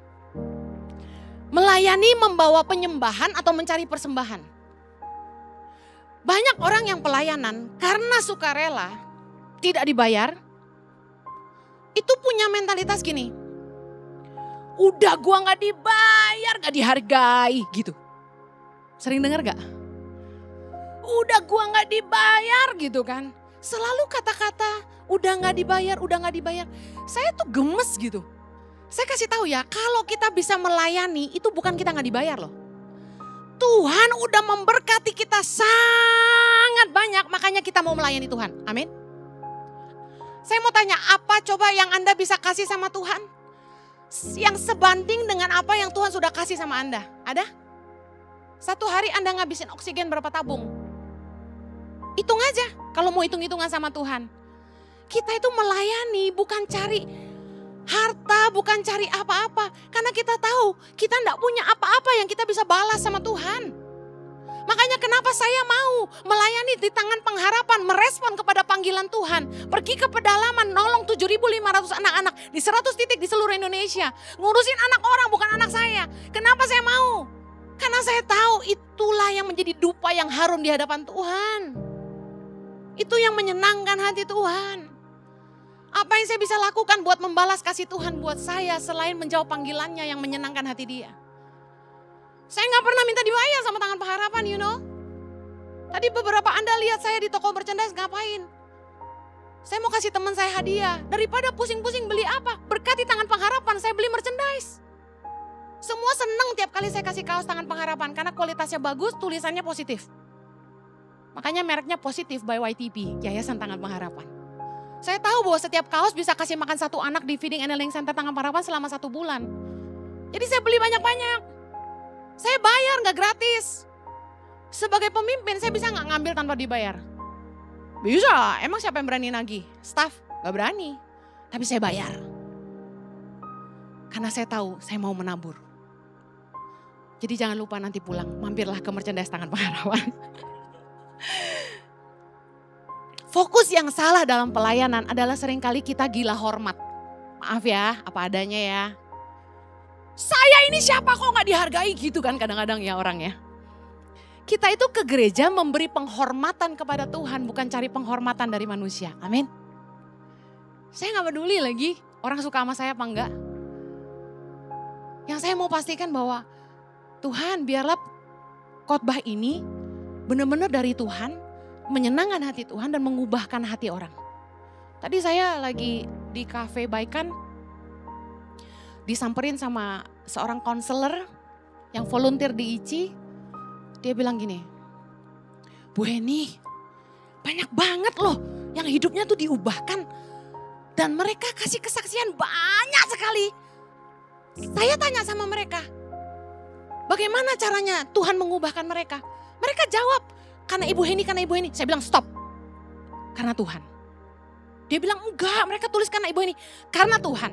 Melayani membawa penyembahan atau mencari persembahan. Banyak orang yang pelayanan karena sukarela, tidak dibayar, itu punya mentalitas gini. Udah gua gak dibayar, gak dihargai gitu. Sering dengar gak? Udah gua gak dibayar gitu kan. Selalu kata-kata udah gak dibayar. Saya tuh gemes gitu. Saya kasih tahu ya, kalau kita bisa melayani itu bukan kita gak dibayar loh. Tuhan udah memberkati kita sangat banyak, makanya kita mau melayani Tuhan. Amin. Saya mau tanya, apa coba yang Anda bisa kasih sama Tuhan? Yang sebanding dengan apa yang Tuhan sudah kasih sama Anda? Ada? Satu hari Anda ngabisin oksigen berapa tabung? Hitung aja kalau mau hitung-hitungan sama Tuhan. Kita itu melayani bukan cari harta, bukan cari apa-apa. Karena kita tahu kita enggak punya apa-apa yang kita bisa balas sama Tuhan. Makanya kenapa saya mau melayani di tangan pengharapan, merespon kepada panggilan Tuhan. Pergi ke pedalaman, nolong 7.500 anak-anak di 100 titik di seluruh Indonesia. Ngurusin anak orang bukan anak saya. Kenapa saya mau? Karena saya tahu itulah yang menjadi dupa yang harum di hadapan Tuhan. Itu yang menyenangkan hati Tuhan. Apa yang saya bisa lakukan buat membalas kasih Tuhan buat saya selain menjawab panggilannya yang menyenangkan hati dia. Saya gak pernah minta dibayar sama tangan pengharapan, you know. Tadi beberapa Anda lihat saya di toko merchandise ngapain. Saya mau kasih teman saya hadiah. Daripada pusing-pusing beli apa, berkati tangan pengharapan saya beli merchandise. Semua seneng tiap kali saya kasih kaos tangan pengharapan karena kualitasnya bagus, tulisannya positif. Makanya mereknya Positif by YTP, Yayasan Tangan Pengharapan. Saya tahu bahwa setiap kaos bisa kasih makan satu anak di Feeding and Healing Center Tangan Pengharapan selama 1 bulan. Jadi saya beli banyak-banyak. Saya bayar, gak gratis. Sebagai pemimpin saya bisa gak ngambil tanpa dibayar? Bisa, emang siapa yang berani nagih? Staff, gak berani. Tapi saya bayar. Karena saya tahu saya mau menabur. Jadi jangan lupa nanti pulang, mampirlah ke merchandise Tangan Pengharapan. Fokus yang salah dalam pelayanan adalah seringkali kita gila hormat. Maaf ya, apa adanya ya. Saya ini siapa kok gak dihargai gitu kan kadang-kadang ya orang ya. Kita itu ke gereja memberi penghormatan kepada Tuhan, bukan cari penghormatan dari manusia. Amin. Saya gak peduli lagi orang suka sama saya apa enggak. Yang saya mau pastikan bahwa Tuhan biarlah khotbah ini benar-benar dari Tuhan, menyenangkan hati Tuhan dan mengubahkan hati orang. Tadi saya lagi di kafe Baikan, disamperin sama seorang konselor yang volunteer di ICI. Dia bilang gini, Bu Heni, banyak banget loh yang hidupnya tuh diubahkan. Dan mereka kasih kesaksian banyak sekali. Saya tanya sama mereka, bagaimana caranya Tuhan mengubahkan mereka? Mereka jawab, karena Ibu Heni, karena Ibu Heni. Saya bilang stop, karena Tuhan. Dia bilang enggak, mereka tulis karena Ibu Heni, karena Tuhan.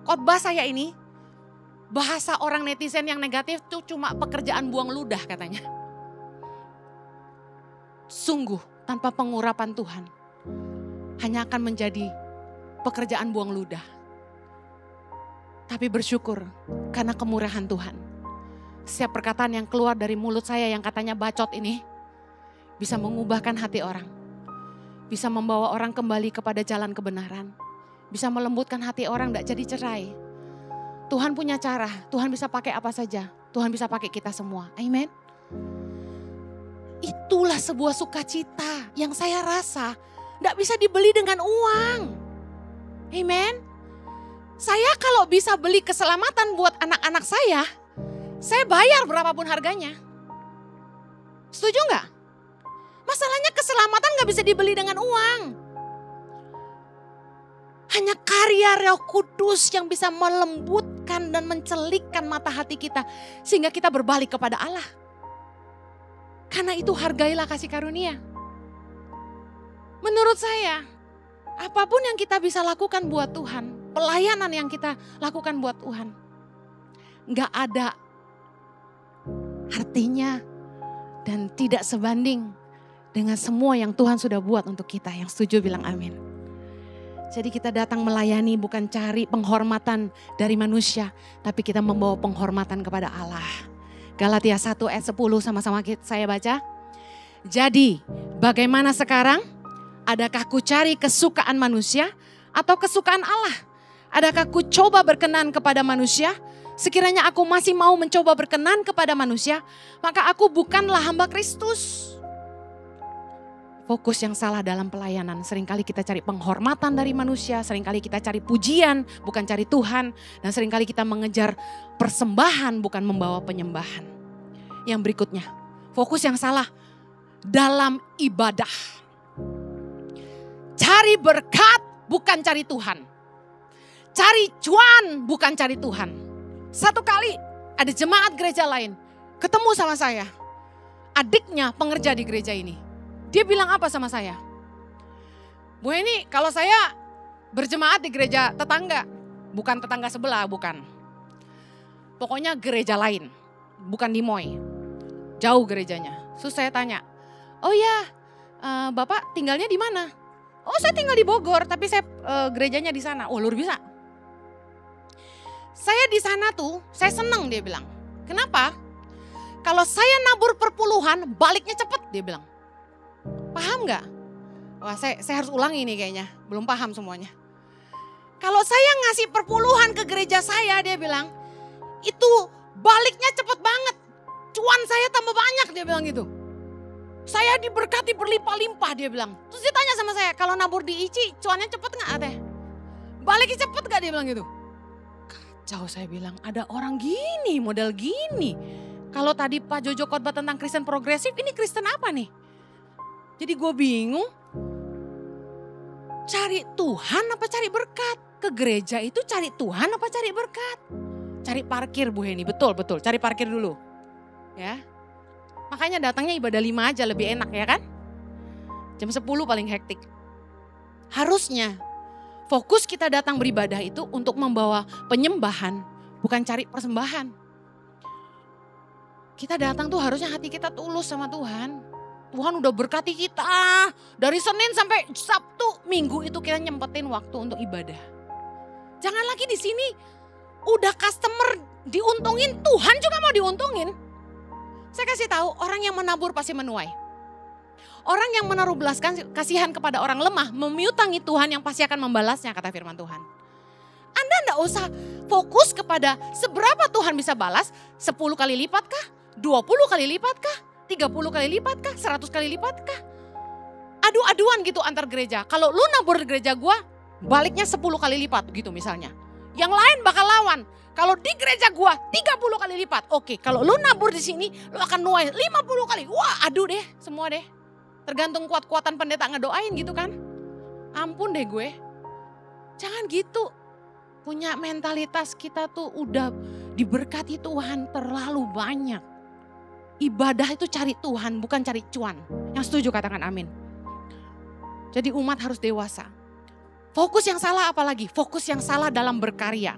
Khotbah saya ini, bahasa orang netizen yang negatif tuh cuma pekerjaan buang ludah katanya. Sungguh tanpa pengurapan Tuhan, hanya akan menjadi pekerjaan buang ludah. Tapi bersyukur karena kemurahan Tuhan. Setiap perkataan yang keluar dari mulut saya yang katanya bacot ini bisa mengubahkan hati orang. Bisa membawa orang kembali kepada jalan kebenaran. Bisa melembutkan hati orang tidak jadi cerai. Tuhan punya cara, Tuhan bisa pakai apa saja. Tuhan bisa pakai kita semua. Amin. Itulah sebuah sukacita yang saya rasa tidak bisa dibeli dengan uang. Amin. Saya kalau bisa beli keselamatan buat anak-anak saya bayar berapapun harganya. Setuju nggak? Masalahnya keselamatan nggak bisa dibeli dengan uang. Hanya karya Roh Kudus yang bisa melembutkan dan mencelikkan mata hati kita sehingga kita berbalik kepada Allah. Karena itu hargailah kasih karunia. Menurut saya, apapun yang kita bisa lakukan buat Tuhan, pelayanan yang kita lakukan buat Tuhan, nggak ada artinya dan tidak sebanding dengan semua yang Tuhan sudah buat untuk kita. Yang setuju bilang amin. Jadi kita datang melayani bukan cari penghormatan dari manusia, tapi kita membawa penghormatan kepada Allah. Galatia 1 ayat 10 sama-sama saya baca. Jadi bagaimana sekarang? Adakah ku cari kesukaan manusia atau kesukaan Allah? Adakah ku coba berkenan kepada manusia? Sekiranya aku masih mau mencoba berkenan kepada manusia, maka aku bukanlah hamba Kristus. Fokus yang salah dalam pelayanan. Seringkali kita cari penghormatan dari manusia, seringkali kita cari pujian, bukan cari Tuhan. Dan seringkali kita mengejar persembahan, bukan membawa penyembahan. Yang berikutnya, fokus yang salah dalam ibadah. Cari berkat, bukan cari Tuhan. Cari cuan, bukan cari Tuhan. Satu kali ada jemaat gereja lain ketemu sama saya. Adiknya pengerja di gereja ini. Dia bilang apa sama saya? Bu Heni, kalau saya berjemaat di gereja tetangga, bukan tetangga sebelah, bukan. Pokoknya gereja lain, bukan di Moy. Jauh gerejanya. Terus saya tanya, oh ya, Bapak tinggalnya di mana? Oh saya tinggal di Bogor, tapi saya gerejanya di sana. Oh luar biasa. Saya di sana tuh, saya seneng dia bilang. Kenapa? Kalau saya nabur perpuluhan, baliknya cepet dia bilang. Paham gak? Wah saya harus ulangi nih kayaknya, belum paham semuanya. Kalau saya ngasih perpuluhan ke gereja saya, dia bilang, itu baliknya cepet banget. Cuan saya tambah banyak, dia bilang gitu. Saya diberkati berlimpah-limpah, dia bilang. Terus dia tanya sama saya, kalau nabur di ICI, cuannya cepet gak teh? Baliknya cepet gak, dia bilang gitu. Kacau, saya bilang, ada orang gini, model gini. Kalau tadi Pak Jojo khotbah tentang Kristen progresif, ini Kristen apa nih? Jadi gue bingung, cari Tuhan apa cari berkat? Ke gereja itu cari Tuhan apa cari berkat? Cari parkir Bu Heni, betul, cari parkir dulu. Ya, makanya datangnya ibadah 5 aja lebih enak ya kan? Jam 10 paling hektik. Harusnya fokus kita datang beribadah itu untuk membawa penyembahan, bukan cari persembahan. Kita datang tuh harusnya hati kita tulus sama Tuhan. Tuhan udah berkati kita. Dari Senin sampai Sabtu, Minggu itu kita nyempetin waktu untuk ibadah. Jangan lagi di sini udah customer diuntungin, Tuhan juga mau diuntungin. Saya kasih tahu, orang yang menabur pasti menuai. Orang yang menaruh belas kasihan kepada orang lemah, memiutangi Tuhan yang pasti akan membalasnya, kata firman Tuhan. Anda enggak usah fokus kepada seberapa Tuhan bisa balas, 10 kali lipat kah? 20 kali lipat kah? 30 kali lipat kah? 100 kali lipat kah? Adu-aduan gitu antar gereja. Kalau lu nabur di gereja gua, baliknya 10 kali lipat gitu misalnya. Yang lain bakal lawan. Kalau di gereja gua 30 kali lipat. Oke, kalau lu nabur di sini, lu akan nuai 50 kali. Wah, adu deh, semua deh. Tergantung kuat-kuatan pendeta ngedoain gitu kan. Ampun deh gue. Jangan gitu. Punya mentalitas kita tuh udah diberkati Tuhan terlalu banyak. Ibadah itu cari Tuhan, bukan cari cuan. Yang setuju katakan amin. Jadi umat harus dewasa. Fokus yang salah apalagi? Fokus yang salah dalam berkarya.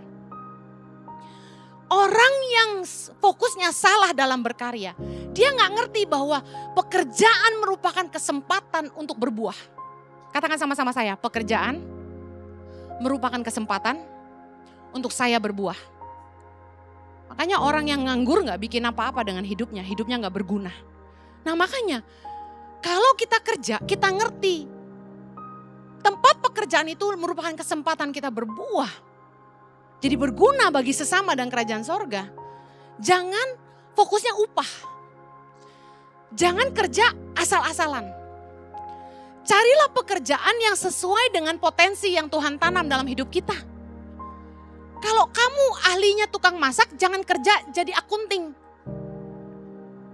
Orang yang fokusnya salah dalam berkarya, dia gak ngerti bahwa pekerjaan merupakan kesempatan untuk berbuah. Katakan sama-sama saya, pekerjaan merupakan kesempatan untuk saya berbuah. Makanya orang yang nganggur gak bikin apa-apa dengan hidupnya gak berguna. Nah makanya kalau kita kerja, kita ngerti tempat pekerjaan itu merupakan kesempatan kita berbuah. Jadi berguna bagi sesama dan kerajaan sorga. Jangan fokusnya upah. Jangan kerja asal-asalan. Carilah pekerjaan yang sesuai dengan potensi yang Tuhan tanam dalam hidup kita. Kalau kamu ahlinya tukang masak, jangan kerja jadi akunting.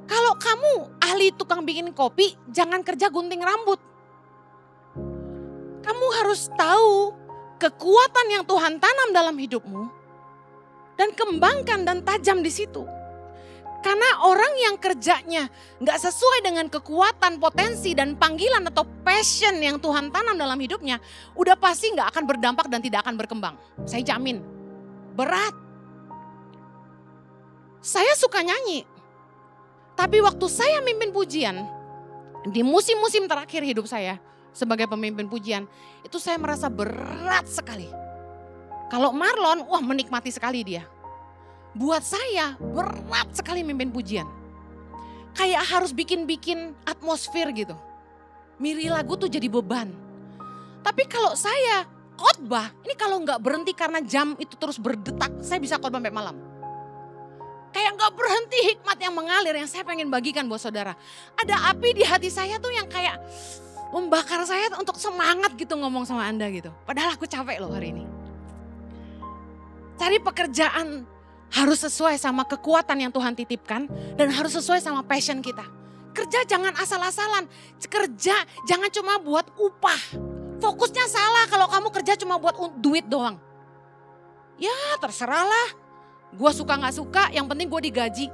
Kalau kamu ahli tukang bikin kopi, jangan kerja gunting rambut. Kamu harus tahu kekuatan yang Tuhan tanam dalam hidupmu dan kembangkan dan tajam di situ. Karena orang yang kerjanya gak sesuai dengan kekuatan, potensi dan panggilan atau passion yang Tuhan tanam dalam hidupnya, udah pasti gak akan berdampak dan tidak akan berkembang. Saya jamin, berat. Saya suka nyanyi, tapi waktu saya mimpin pujian, di musim-musim terakhir hidup saya, sebagai pemimpin pujian, itu saya merasa berat sekali. Kalau Marlon, wah menikmati sekali dia. Buat saya berat sekali mimpin pujian. Kayak harus bikin-bikin atmosfer gitu. Miri lagu tuh jadi beban. Tapi kalau saya khotbah, ini kalau nggak berhenti karena jam itu terus berdetak, saya bisa khotbah sampai malam. Kayak nggak berhenti hikmat yang mengalir yang saya pengen bagikan buat saudara. Ada api di hati saya tuh yang kayak membakar saya untuk semangat gitu ngomong sama Anda gitu. Padahal aku capek loh hari ini. Cari pekerjaan harus sesuai sama kekuatan yang Tuhan titipkan dan harus sesuai sama passion kita. Kerja jangan asal-asalan. Kerja jangan cuma buat upah. Fokusnya salah kalau kamu kerja cuma buat duit doang. Ya terserahlah. Gue suka gak suka, yang penting gue digaji.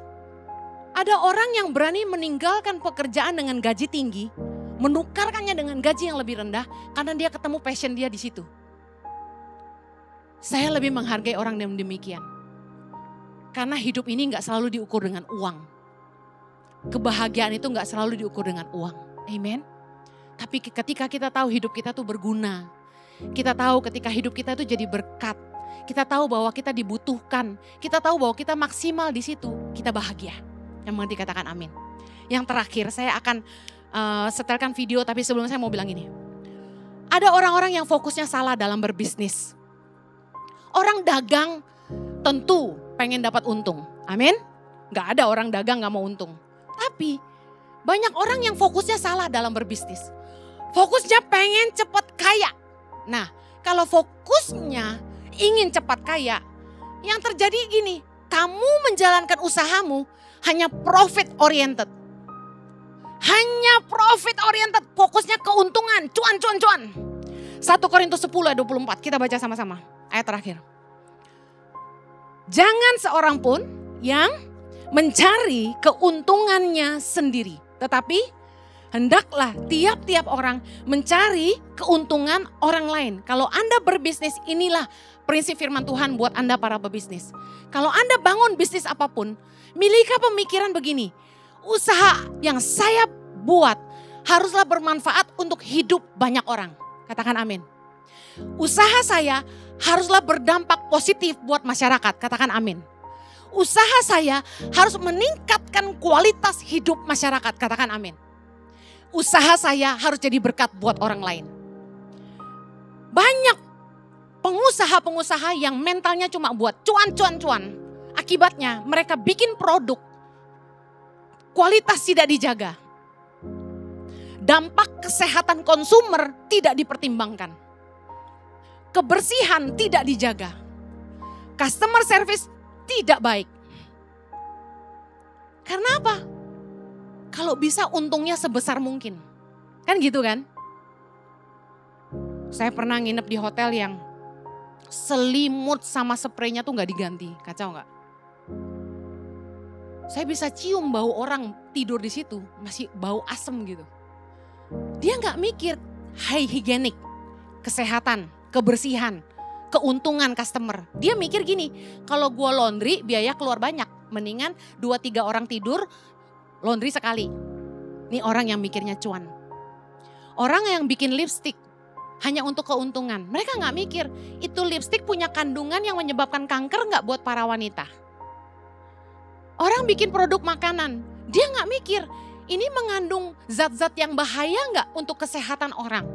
Ada orang yang berani meninggalkan pekerjaan dengan gaji tinggi, menukarkannya dengan gaji yang lebih rendah karena dia ketemu passion dia di situ. Saya lebih menghargai orang yang demikian. Karena hidup ini gak selalu diukur dengan uang. Kebahagiaan itu gak selalu diukur dengan uang. Amen. Tapi ketika kita tahu hidup kita tuh berguna. Kita tahu ketika hidup kita tuh jadi berkat. Kita tahu bahwa kita dibutuhkan. Kita tahu bahwa kita maksimal di situ. Kita bahagia. Yang mengerti katakan amin. Yang terakhir saya akan setelkan video, tapi sebelum saya mau bilang ini. Ada orang-orang yang fokusnya salah dalam berbisnis. Orang dagang tentu pengen dapat untung. Amin. Gak ada orang dagang gak mau untung. Tapi banyak orang yang fokusnya salah dalam berbisnis. Fokusnya pengen cepat kaya. Nah kalau fokusnya ingin cepat kaya, Yang terjadi gini, kamu menjalankan usahamu hanya profit oriented. Hanya profit oriented, fokusnya keuntungan, cuan. 1 Korintus 10 ayat 24, kita baca sama-sama. Ayat terakhir. Jangan seorang pun yang mencari keuntungannya sendiri. Tetapi hendaklah tiap-tiap orang mencari keuntungan orang lain. Kalau Anda berbisnis, inilah prinsip firman Tuhan buat Anda para pebisnis. Kalau Anda bangun bisnis apapun, miliki pemikiran begini. Usaha yang saya buat haruslah bermanfaat untuk hidup banyak orang. Katakan amin. Usaha saya haruslah berdampak positif buat masyarakat. Katakan amin. Usaha saya harus meningkatkan kualitas hidup masyarakat. Katakan amin. Usaha saya harus jadi berkat buat orang lain. Banyak pengusaha-pengusaha yang mentalnya cuma buat cuan. Akibatnya mereka bikin produk, kualitas tidak dijaga. Dampak kesehatan konsumer tidak dipertimbangkan. Kebersihan tidak dijaga. Customer service tidak baik. Karena apa? Kalau bisa untungnya sebesar mungkin. Kan gitu kan? Saya pernah nginep di hotel yang selimut sama spraynya tuh gak diganti. Kacau gak? Saya bisa cium bau orang tidur di situ, masih bau asem gitu. Dia gak mikir high hygienic, kesehatan, kebersihan, keuntungan customer. Dia mikir gini, kalau gua laundry biaya keluar banyak. Mendingan 2-3 orang tidur, laundry sekali. Ini orang yang mikirnya cuan. Orang yang bikin lipstick hanya untuk keuntungan. Mereka gak mikir, itu lipstick punya kandungan yang menyebabkan kanker gak buat para wanita. Orang bikin produk makanan, dia gak mikir ini mengandung zat-zat yang bahaya gak untuk kesehatan orang.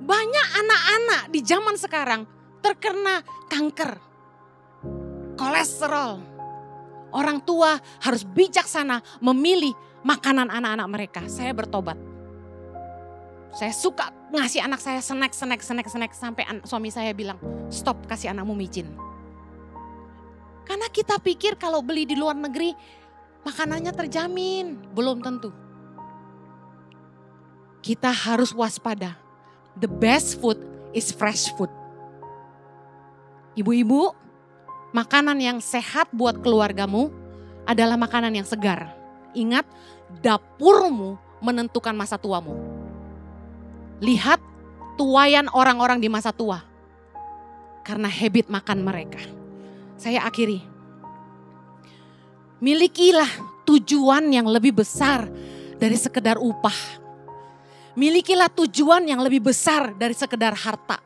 Banyak anak-anak di zaman sekarang terkena kanker, kolesterol. Orang tua harus bijaksana memilih makanan anak-anak mereka. Saya bertobat. Saya suka ngasih anak saya snack sampai suami saya bilang, stop kasih anakmu micin. Karena kita pikir kalau beli di luar negeri makanannya terjamin, belum tentu. Kita harus waspada. The best food is fresh food. Ibu-ibu, makanan yang sehat buat keluargamu adalah makanan yang segar. Ingat, dapurmu menentukan masa tuamu. Lihat tuayan orang-orang di masa tua. Karena habit makan mereka. Saya akhiri. Milikilah tujuan yang lebih besar dari sekedar upah. Milikilah tujuan yang lebih besar dari sekedar harta.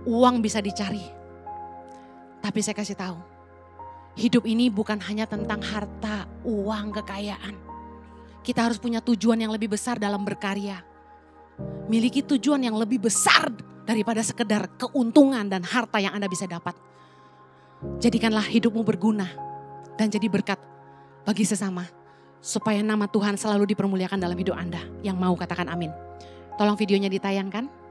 Uang bisa dicari. Tapi saya kasih tahu, hidup ini bukan hanya tentang harta, uang, kekayaan. Kita harus punya tujuan yang lebih besar dalam berkarya. Miliki tujuan yang lebih besar daripada sekedar keuntungan dan harta yang Anda bisa dapat. Jadikanlah hidupmu berguna dan jadi berkat bagi sesama. Supaya nama Tuhan selalu dipermuliakan dalam hidup Anda. Yang mau katakan amin. Tolong videonya ditayangkan.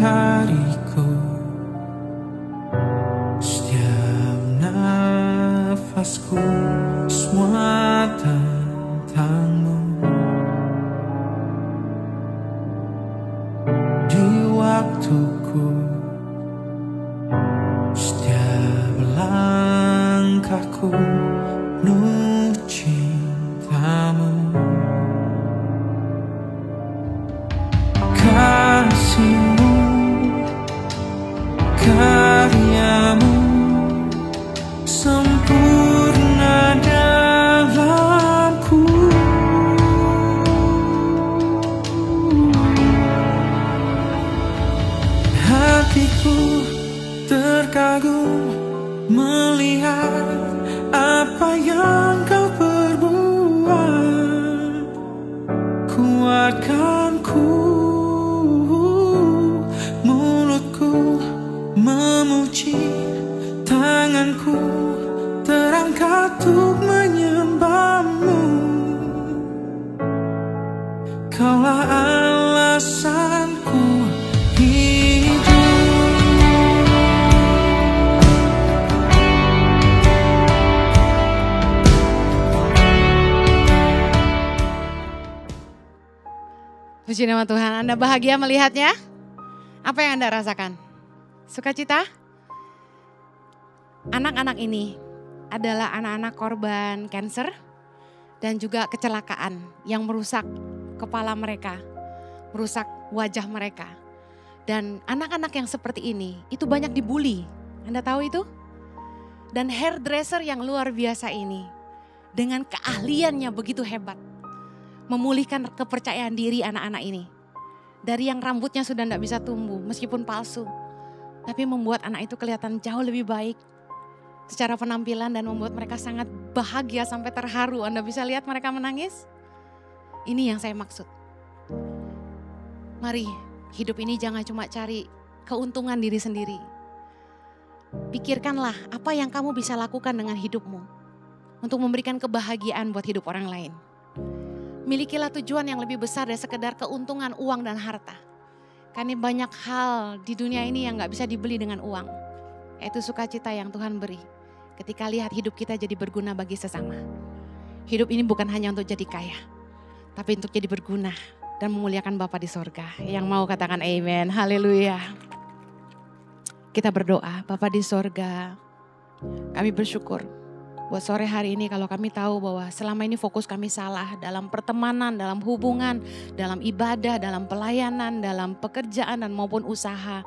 Hariku, setiap nafasku, semua tentangmu. Di waktuku, setiap langkahku, penuh cintamu. Kasihmu, karyamu sempurna dalamku. Hatiku terkagum melihat apa yang kau perbuat. Kuatkanku memuji, tanganku terangkat untuk menyembahmu. Kaulah alasanku hidup. Puji nama Tuhan. Anda bahagia melihatnya? Apa yang Anda rasakan? Sukacita? Anak-anak ini adalah anak-anak korban kanker dan juga kecelakaan yang merusak kepala mereka, merusak wajah mereka. Dan anak-anak yang seperti ini itu banyak dibully. Anda tahu itu? Dan hairdresser yang luar biasa ini dengan keahliannya begitu hebat memulihkan kepercayaan diri anak-anak ini. Dari yang rambutnya sudah tidak bisa tumbuh meskipun palsu. Tapi membuat anak itu kelihatan jauh lebih baik secara penampilan dan membuat mereka sangat bahagia sampai terharu. Anda bisa lihat mereka menangis? Ini yang saya maksud. Mari hidup ini jangan cuma cari keuntungan diri sendiri. Pikirkanlah apa yang kamu bisa lakukan dengan hidupmu untuk memberikan kebahagiaan buat hidup orang lain. Milikilah tujuan yang lebih besar dari sekedar keuntungan uang dan harta. Karena banyak hal di dunia ini yang gak bisa dibeli dengan uang. Yaitu sukacita yang Tuhan beri ketika lihat hidup kita jadi berguna bagi sesama. Hidup ini bukan hanya untuk jadi kaya, tapi untuk jadi berguna dan memuliakan Bapa di sorga. Yang mau katakan amen, haleluya. Kita berdoa, Bapa di sorga, kami bersyukur buat sore hari ini kalau kami tahu bahwa selama ini fokus kami salah dalam pertemanan, dalam hubungan, dalam ibadah, dalam pelayanan, dalam pekerjaan dan maupun usaha.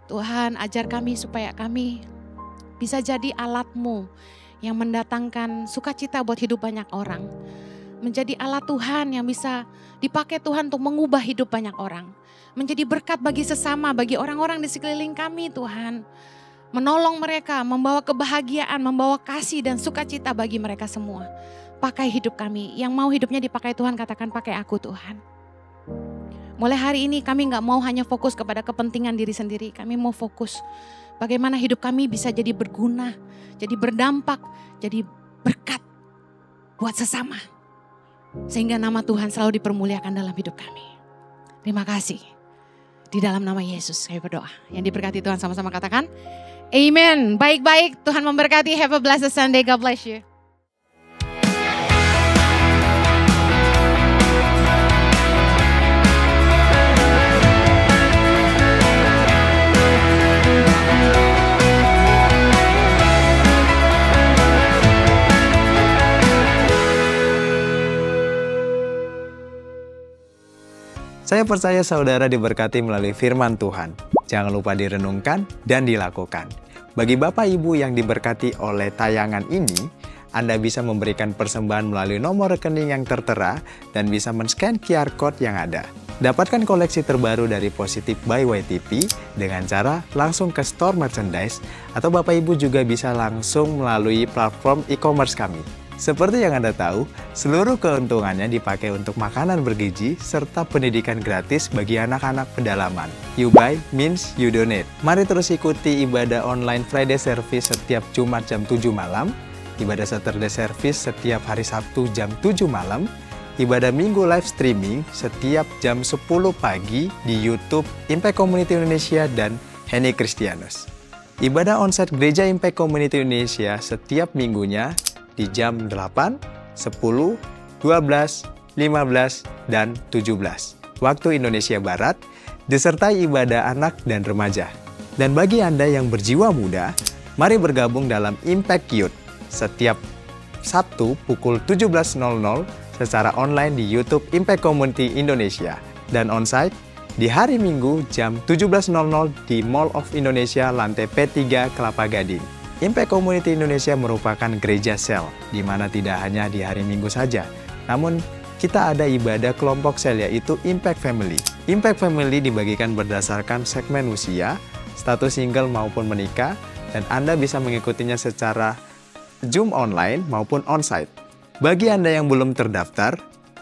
Tuhan ajar kami supaya kami bisa jadi alat-Mu yang mendatangkan sukacita buat hidup banyak orang. Menjadi alat Tuhan yang bisa dipakai Tuhan untuk mengubah hidup banyak orang. Menjadi berkat bagi sesama, bagi orang-orang di sekeliling kami Tuhan. Menolong mereka, membawa kebahagiaan, membawa kasih dan sukacita bagi mereka semua. Pakai hidup kami, yang mau hidupnya dipakai Tuhan katakan pakai aku Tuhan. Mulai hari ini kami gak mau hanya fokus kepada kepentingan diri sendiri. Kami mau fokus bagaimana hidup kami bisa jadi berguna, jadi berdampak, jadi berkat buat sesama. Sehingga nama Tuhan selalu dipermuliakan dalam hidup kami. Terima kasih. Di dalam nama Yesus saya berdoa. Yang diberkati Tuhan sama-sama katakan amen. Baik-baik, Tuhan memberkati. Have a blessed Sunday. God bless you. Saya percaya saudara diberkati melalui firman Tuhan. Jangan lupa direnungkan dan dilakukan. Bagi Bapak Ibu yang diberkati oleh tayangan ini, Anda bisa memberikan persembahan melalui nomor rekening yang tertera dan bisa men-scan QR Code yang ada. Dapatkan koleksi terbaru dari Positive by YTP dengan cara langsung ke store merchandise atau Bapak Ibu juga bisa langsung melalui platform e-commerce kami. Seperti yang Anda tahu, seluruh keuntungannya dipakai untuk makanan bergizi serta pendidikan gratis bagi anak-anak pedalaman. You buy means you donate. Mari terus ikuti ibadah online Friday service setiap Jumat jam 7 malam, ibadah Saturday service setiap hari Sabtu jam 7 malam, ibadah Minggu live streaming setiap jam 10 pagi di YouTube Impact Community Indonesia dan Henny Kristianus. Ibadah onsite Gereja Impact Community Indonesia setiap minggunya di jam 8, 10, 12, 15, dan 17. Waktu Indonesia Barat, disertai ibadah anak dan remaja. Dan bagi Anda yang berjiwa muda, mari bergabung dalam Impact Youth setiap Sabtu pukul 17.00 secara online di YouTube Impact Community Indonesia. Dan onsite di hari Minggu jam 17.00 di Mall of Indonesia lantai P3 Kelapa Gading. Impact Community Indonesia merupakan gereja sel, di mana tidak hanya di hari Minggu saja, namun kita ada ibadah kelompok sel yaitu Impact Family. Impact Family dibagikan berdasarkan segmen usia, status single maupun menikah, dan Anda bisa mengikutinya secara Zoom online maupun onsite. Bagi Anda yang belum terdaftar,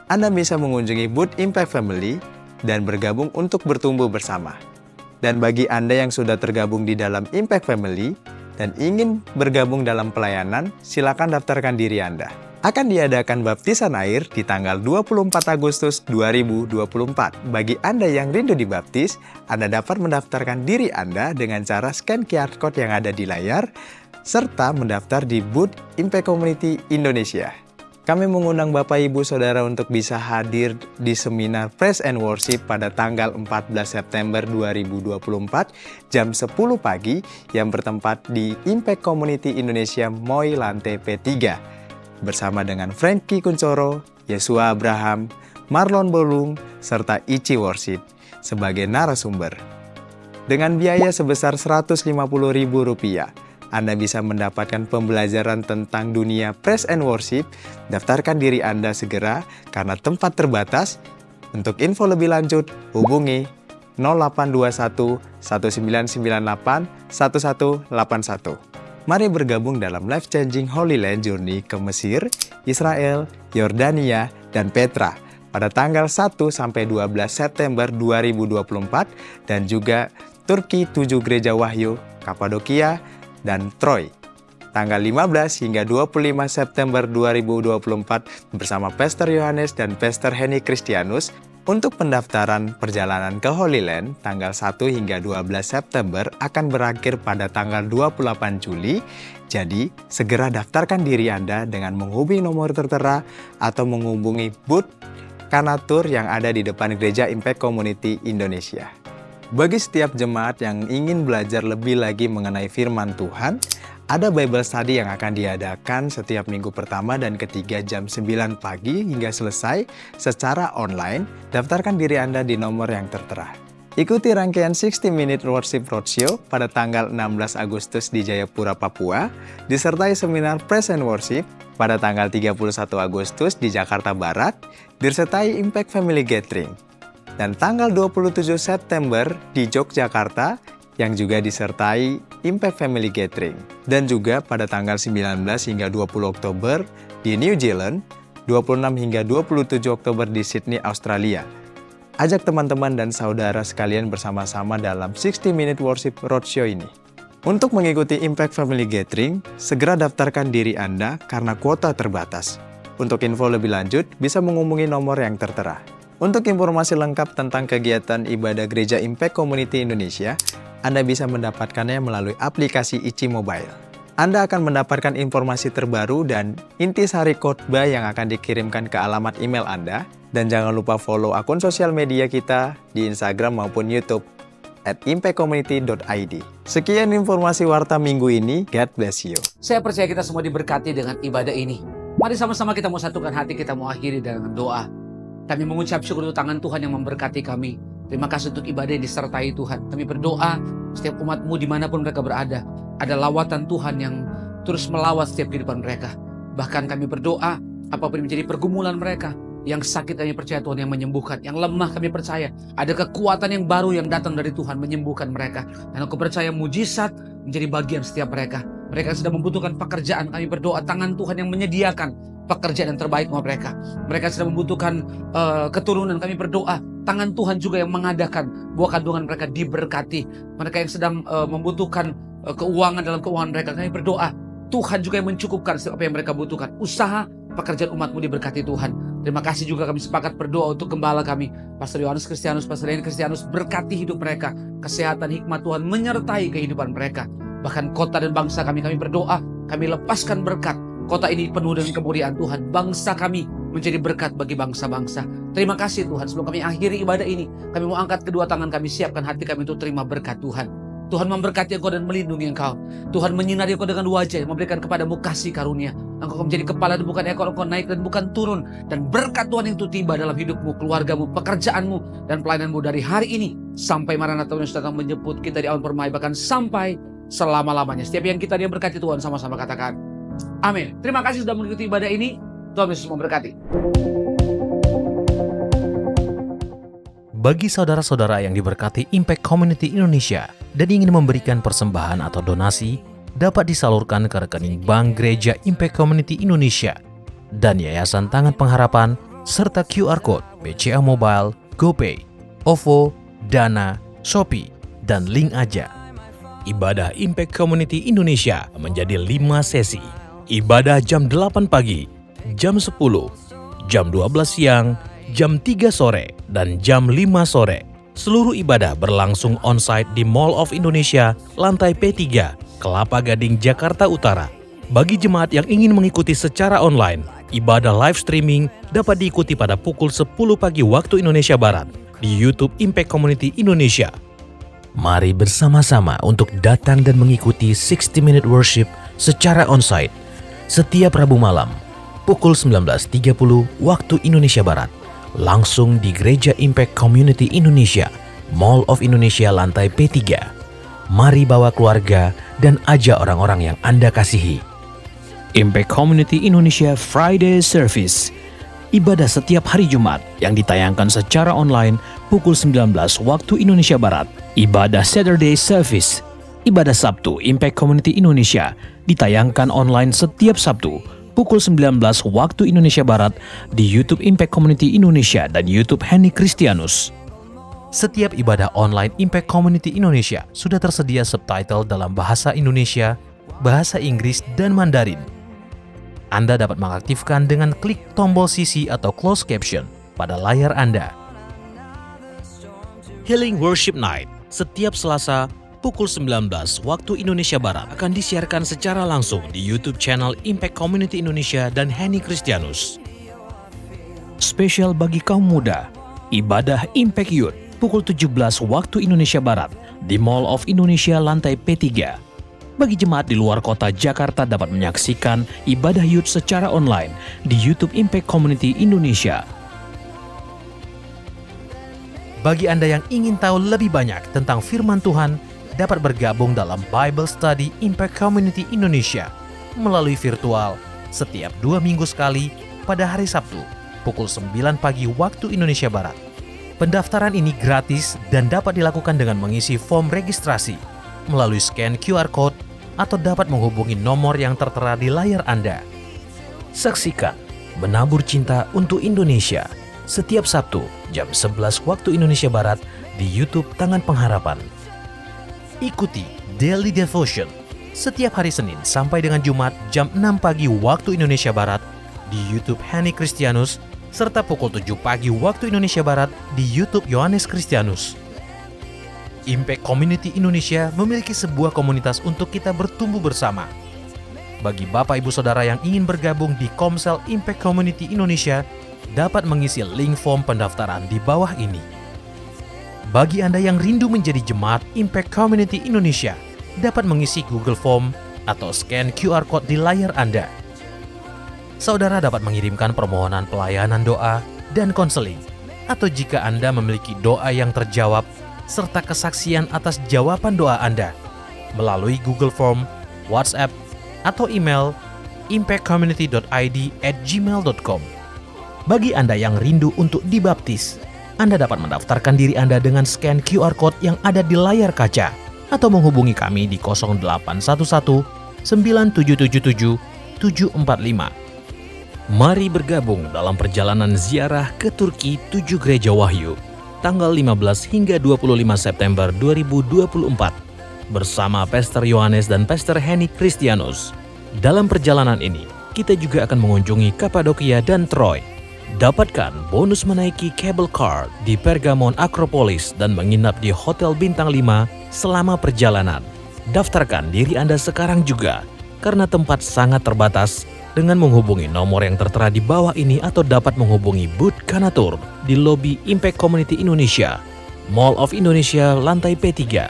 Anda bisa mengunjungi booth Impact Family dan bergabung untuk bertumbuh bersama. Dan bagi Anda yang sudah tergabung di dalam Impact Family dan ingin bergabung dalam pelayanan, silakan daftarkan diri Anda. Akan diadakan baptisan air di tanggal 24 Agustus 2024. Bagi Anda yang rindu dibaptis, Anda dapat mendaftarkan diri Anda dengan cara scan QR Code yang ada di layar, serta mendaftar di booth Impact Community Indonesia. Kami mengundang Bapak Ibu Saudara untuk bisa hadir di seminar Praise and Worship pada tanggal 14 September 2024 jam 10 pagi yang bertempat di Impact Community Indonesia Moi Lantai P3 bersama dengan Frankie Kuncoro, Yesua Abraham, Marlon Bolung, serta Ichi Worship sebagai narasumber. Dengan biaya sebesar Rp150.000, Anda bisa mendapatkan pembelajaran tentang dunia Praise and Worship. Daftarkan diri Anda segera karena tempat terbatas. Untuk info lebih lanjut, hubungi 0821 1998 1181. Mari bergabung dalam life-changing Holy Land Journey ke Mesir, Israel, Yordania, dan Petra pada tanggal 1-12 September 2024 dan juga Turki 7 Gereja Wahyu, Kapadokia, dan Troy, tanggal 15 hingga 25 September 2024 bersama Pastor Yohanes dan Pastor Henny Kristianus. Untuk pendaftaran perjalanan ke Holy Land, tanggal 1 hingga 12 September akan berakhir pada tanggal 28 Juli. Jadi, segera daftarkan diri Anda dengan menghubungi nomor tertera atau menghubungi booth Kanatur yang ada di depan Gereja Impact Community Indonesia. Bagi setiap jemaat yang ingin belajar lebih lagi mengenai firman Tuhan, ada Bible Study yang akan diadakan setiap minggu pertama dan ketiga jam 9 pagi hingga selesai secara online. Daftarkan diri Anda di nomor yang tertera. Ikuti rangkaian 60 Minute Worship Roadshow pada tanggal 16 Agustus di Jayapura, Papua, disertai seminar Praise and Worship pada tanggal 31 Agustus di Jakarta Barat, disertai Impact Family Gathering. Dan tanggal 27 September di Yogyakarta yang juga disertai Impact Family Gathering. Dan juga pada tanggal 19 hingga 20 Oktober di New Zealand, 26 hingga 27 Oktober di Sydney, Australia. Ajak teman-teman dan saudara sekalian bersama-sama dalam 60 Minute Worship Roadshow ini. Untuk mengikuti Impact Family Gathering, segera daftarkan diri Anda karena kuota terbatas. Untuk info lebih lanjut, bisa menghubungi nomor yang tertera. Untuk informasi lengkap tentang kegiatan ibadah Gereja Impact Community Indonesia, Anda bisa mendapatkannya melalui aplikasi Ichi Mobile. Anda akan mendapatkan informasi terbaru dan intisari khotbah yang akan dikirimkan ke alamat email Anda. Dan jangan lupa follow akun sosial media kita di Instagram maupun YouTube @impactcommunity.id. Sekian informasi Warta Minggu ini. God bless you. Saya percaya kita semua diberkati dengan ibadah ini. Mari sama-sama kita mau satukan hati, kita mau akhiri dengan doa. Kami mengucap syukur untuk tangan Tuhan yang memberkati kami. Terima kasih untuk ibadah yang disertai Tuhan. Kami berdoa setiap umat-Mu dimanapun mereka berada. Ada lawatan Tuhan yang terus melawat setiap kehidupan mereka. Bahkan kami berdoa apapun yang menjadi pergumulan mereka. Yang sakit kami percaya Tuhan yang menyembuhkan. Yang lemah kami percaya ada kekuatan yang baru yang datang dari Tuhan menyembuhkan mereka. Dan aku percaya mujizat menjadi bagian setiap mereka. Mereka sedang membutuhkan pekerjaan. Kami berdoa tangan Tuhan yang menyediakan pekerjaan yang terbaik untuk mereka. Mereka sedang membutuhkan keturunan. Kami berdoa tangan Tuhan juga yang mengadakan buah kandungan mereka diberkati. Mereka yang sedang membutuhkan keuangan dalam keuangan mereka. Kami berdoa Tuhan juga yang mencukupkan apa yang mereka butuhkan. Usaha pekerjaan umat-Mu diberkati Tuhan. Terima kasih juga kami sepakat berdoa untuk gembala kami, Pastor Yohanes Kristianus, Pastor Henny Kristianus. Berkati hidup mereka, kesehatan hikmat Tuhan menyertai kehidupan mereka. Bahkan kota dan bangsa kami berdoa, kami lepaskan berkat. Kota ini penuh dengan kemuliaan Tuhan. Bangsa kami menjadi berkat bagi bangsa-bangsa. Terima kasih Tuhan. Sebelum kami akhiri ibadah ini, kami mau angkat kedua tangan kami, siapkan hati kami untuk terima berkat Tuhan. Tuhan memberkati engkau dan melindungi engkau. Tuhan menyinari engkau dengan wajah, memberikan kepadamu kasih karunia. Engkau menjadi kepala dan bukan ekor, engkau naik dan bukan turun. Dan berkat Tuhan itu tiba dalam hidupmu, keluargamu, pekerjaanmu, dan pelayananmu dari hari ini sampai Maranatha Yesus datang menjemput kita di awan permai, bahkan sampai selama-lamanya. Setiap yang kita dia berkati Tuhan, sama-sama katakan amin. Terima kasih sudah mengikuti ibadah ini. Tuhan Yesus memberkati. Bagi saudara-saudara yang diberkati Impact Community Indonesia dan ingin memberikan persembahan atau donasi, dapat disalurkan ke rekening Bank Gereja Impact Community Indonesia dan Yayasan Tangan Pengharapan serta QR Code BCA Mobile, GoPay, OVO, Dana, Shopee, dan link aja. Ibadah Impact Community Indonesia menjadi 5 sesi. Ibadah jam 8 pagi, jam 10, jam 12 siang, jam 3 sore, dan jam 5 sore. Seluruh ibadah berlangsung on-site di Mall of Indonesia, lantai P3, Kelapa Gading, Jakarta Utara. Bagi jemaat yang ingin mengikuti secara online, ibadah live streaming dapat diikuti pada pukul 10 pagi waktu Indonesia Barat di YouTube Impact Community Indonesia. Mari bersama-sama untuk datang dan mengikuti 60-minute worship secara on-site setiap Rabu malam pukul 19.30 waktu Indonesia Barat, langsung di Gereja Impact Community Indonesia, Mall of Indonesia lantai P3. Mari bawa keluarga dan ajak orang-orang yang Anda kasihi. Impact Community Indonesia Friday Service, ibadah setiap hari Jumat yang ditayangkan secara online pukul 19 waktu Indonesia Barat. Ibadah Saturday Service, ibadah Sabtu Impact Community Indonesia ditayangkan online setiap Sabtu pukul 19 waktu Indonesia Barat di YouTube Impact Community Indonesia dan YouTube Henny Kristianus. Setiap ibadah online Impact Community Indonesia sudah tersedia subtitle dalam bahasa Indonesia, bahasa Inggris, dan Mandarin. Anda dapat mengaktifkan dengan klik tombol CC atau closed caption pada layar Anda. Healing Worship Night setiap Selasa pukul 19 waktu Indonesia Barat akan disiarkan secara langsung di YouTube channel Impact Community Indonesia dan Henny Kristianus. Spesial bagi kaum muda, ibadah Impact Youth pukul 17 waktu Indonesia Barat di Mall of Indonesia lantai P3. Bagi jemaat di luar kota Jakarta dapat menyaksikan ibadah youth secara online di YouTube Impact Community Indonesia. Bagi Anda yang ingin tahu lebih banyak tentang firman Tuhan, dapat bergabung dalam Bible Study Impact Community Indonesia melalui virtual setiap 2 minggu sekali pada hari Sabtu pukul 9 pagi waktu Indonesia Barat. Pendaftaran ini gratis dan dapat dilakukan dengan mengisi form registrasi melalui scan QR Code atau dapat menghubungi nomor yang tertera di layar Anda. Saksikan Menabur Cinta untuk Indonesia setiap Sabtu jam 11 waktu Indonesia Barat di YouTube Tangan Pengharapan. Ikuti Daily Devotion setiap hari Senin sampai dengan Jumat jam 6 pagi waktu Indonesia Barat di YouTube Henny Kristianus serta pukul 7 pagi waktu Indonesia Barat di YouTube Yohanes Kristianus. Impact Community Indonesia memiliki sebuah komunitas untuk kita bertumbuh bersama. Bagi Bapak Ibu Saudara yang ingin bergabung di Komsel Impact Community Indonesia, dapat mengisi link form pendaftaran di bawah ini. Bagi Anda yang rindu menjadi jemaat Impact Community Indonesia, dapat mengisi Google Form atau scan QR Code di layar Anda. Saudara dapat mengirimkan permohonan pelayanan doa dan konseling, atau jika Anda memiliki doa yang terjawab, serta kesaksian atas jawaban doa Anda melalui Google Form, WhatsApp, atau email impactcommunity.id@gmail.com. Bagi Anda yang rindu untuk dibaptis, Anda dapat mendaftarkan diri Anda dengan scan QR Code yang ada di layar kaca atau menghubungi kami di 0811 9777 745. Mari bergabung dalam perjalanan ziarah ke Turki 7 Gereja Wahyu tanggal 15 hingga 25 September 2024 bersama Pastor Yohanes dan Pastor Henny Kristianus. Dalam perjalanan ini, kita juga akan mengunjungi Kapadokia dan Troy. Dapatkan bonus menaiki cable car di Pergamon Acropolis dan menginap di Hotel Bintang 5 selama perjalanan. Daftarkan diri Anda sekarang juga, karena tempat sangat terbatas, dengan menghubungi nomor yang tertera di bawah ini atau dapat menghubungi Booth Kanatur di lobi Impact Community Indonesia, Mall of Indonesia lantai P3.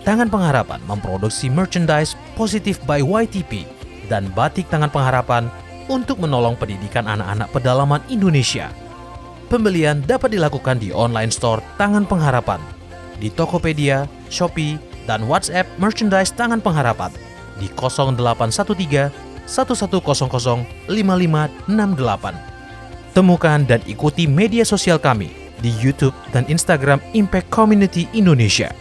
Tangan Pengharapan memproduksi merchandise Positive by YTP dan batik Tangan Pengharapan untuk menolong pendidikan anak-anak pedalaman Indonesia. Pembelian dapat dilakukan di online store Tangan Pengharapan, di Tokopedia, Shopee, dan WhatsApp merchandise Tangan Pengharapan di 0813 1100 5568. Temukan dan ikuti media sosial kami di YouTube dan Instagram Impact Community Indonesia.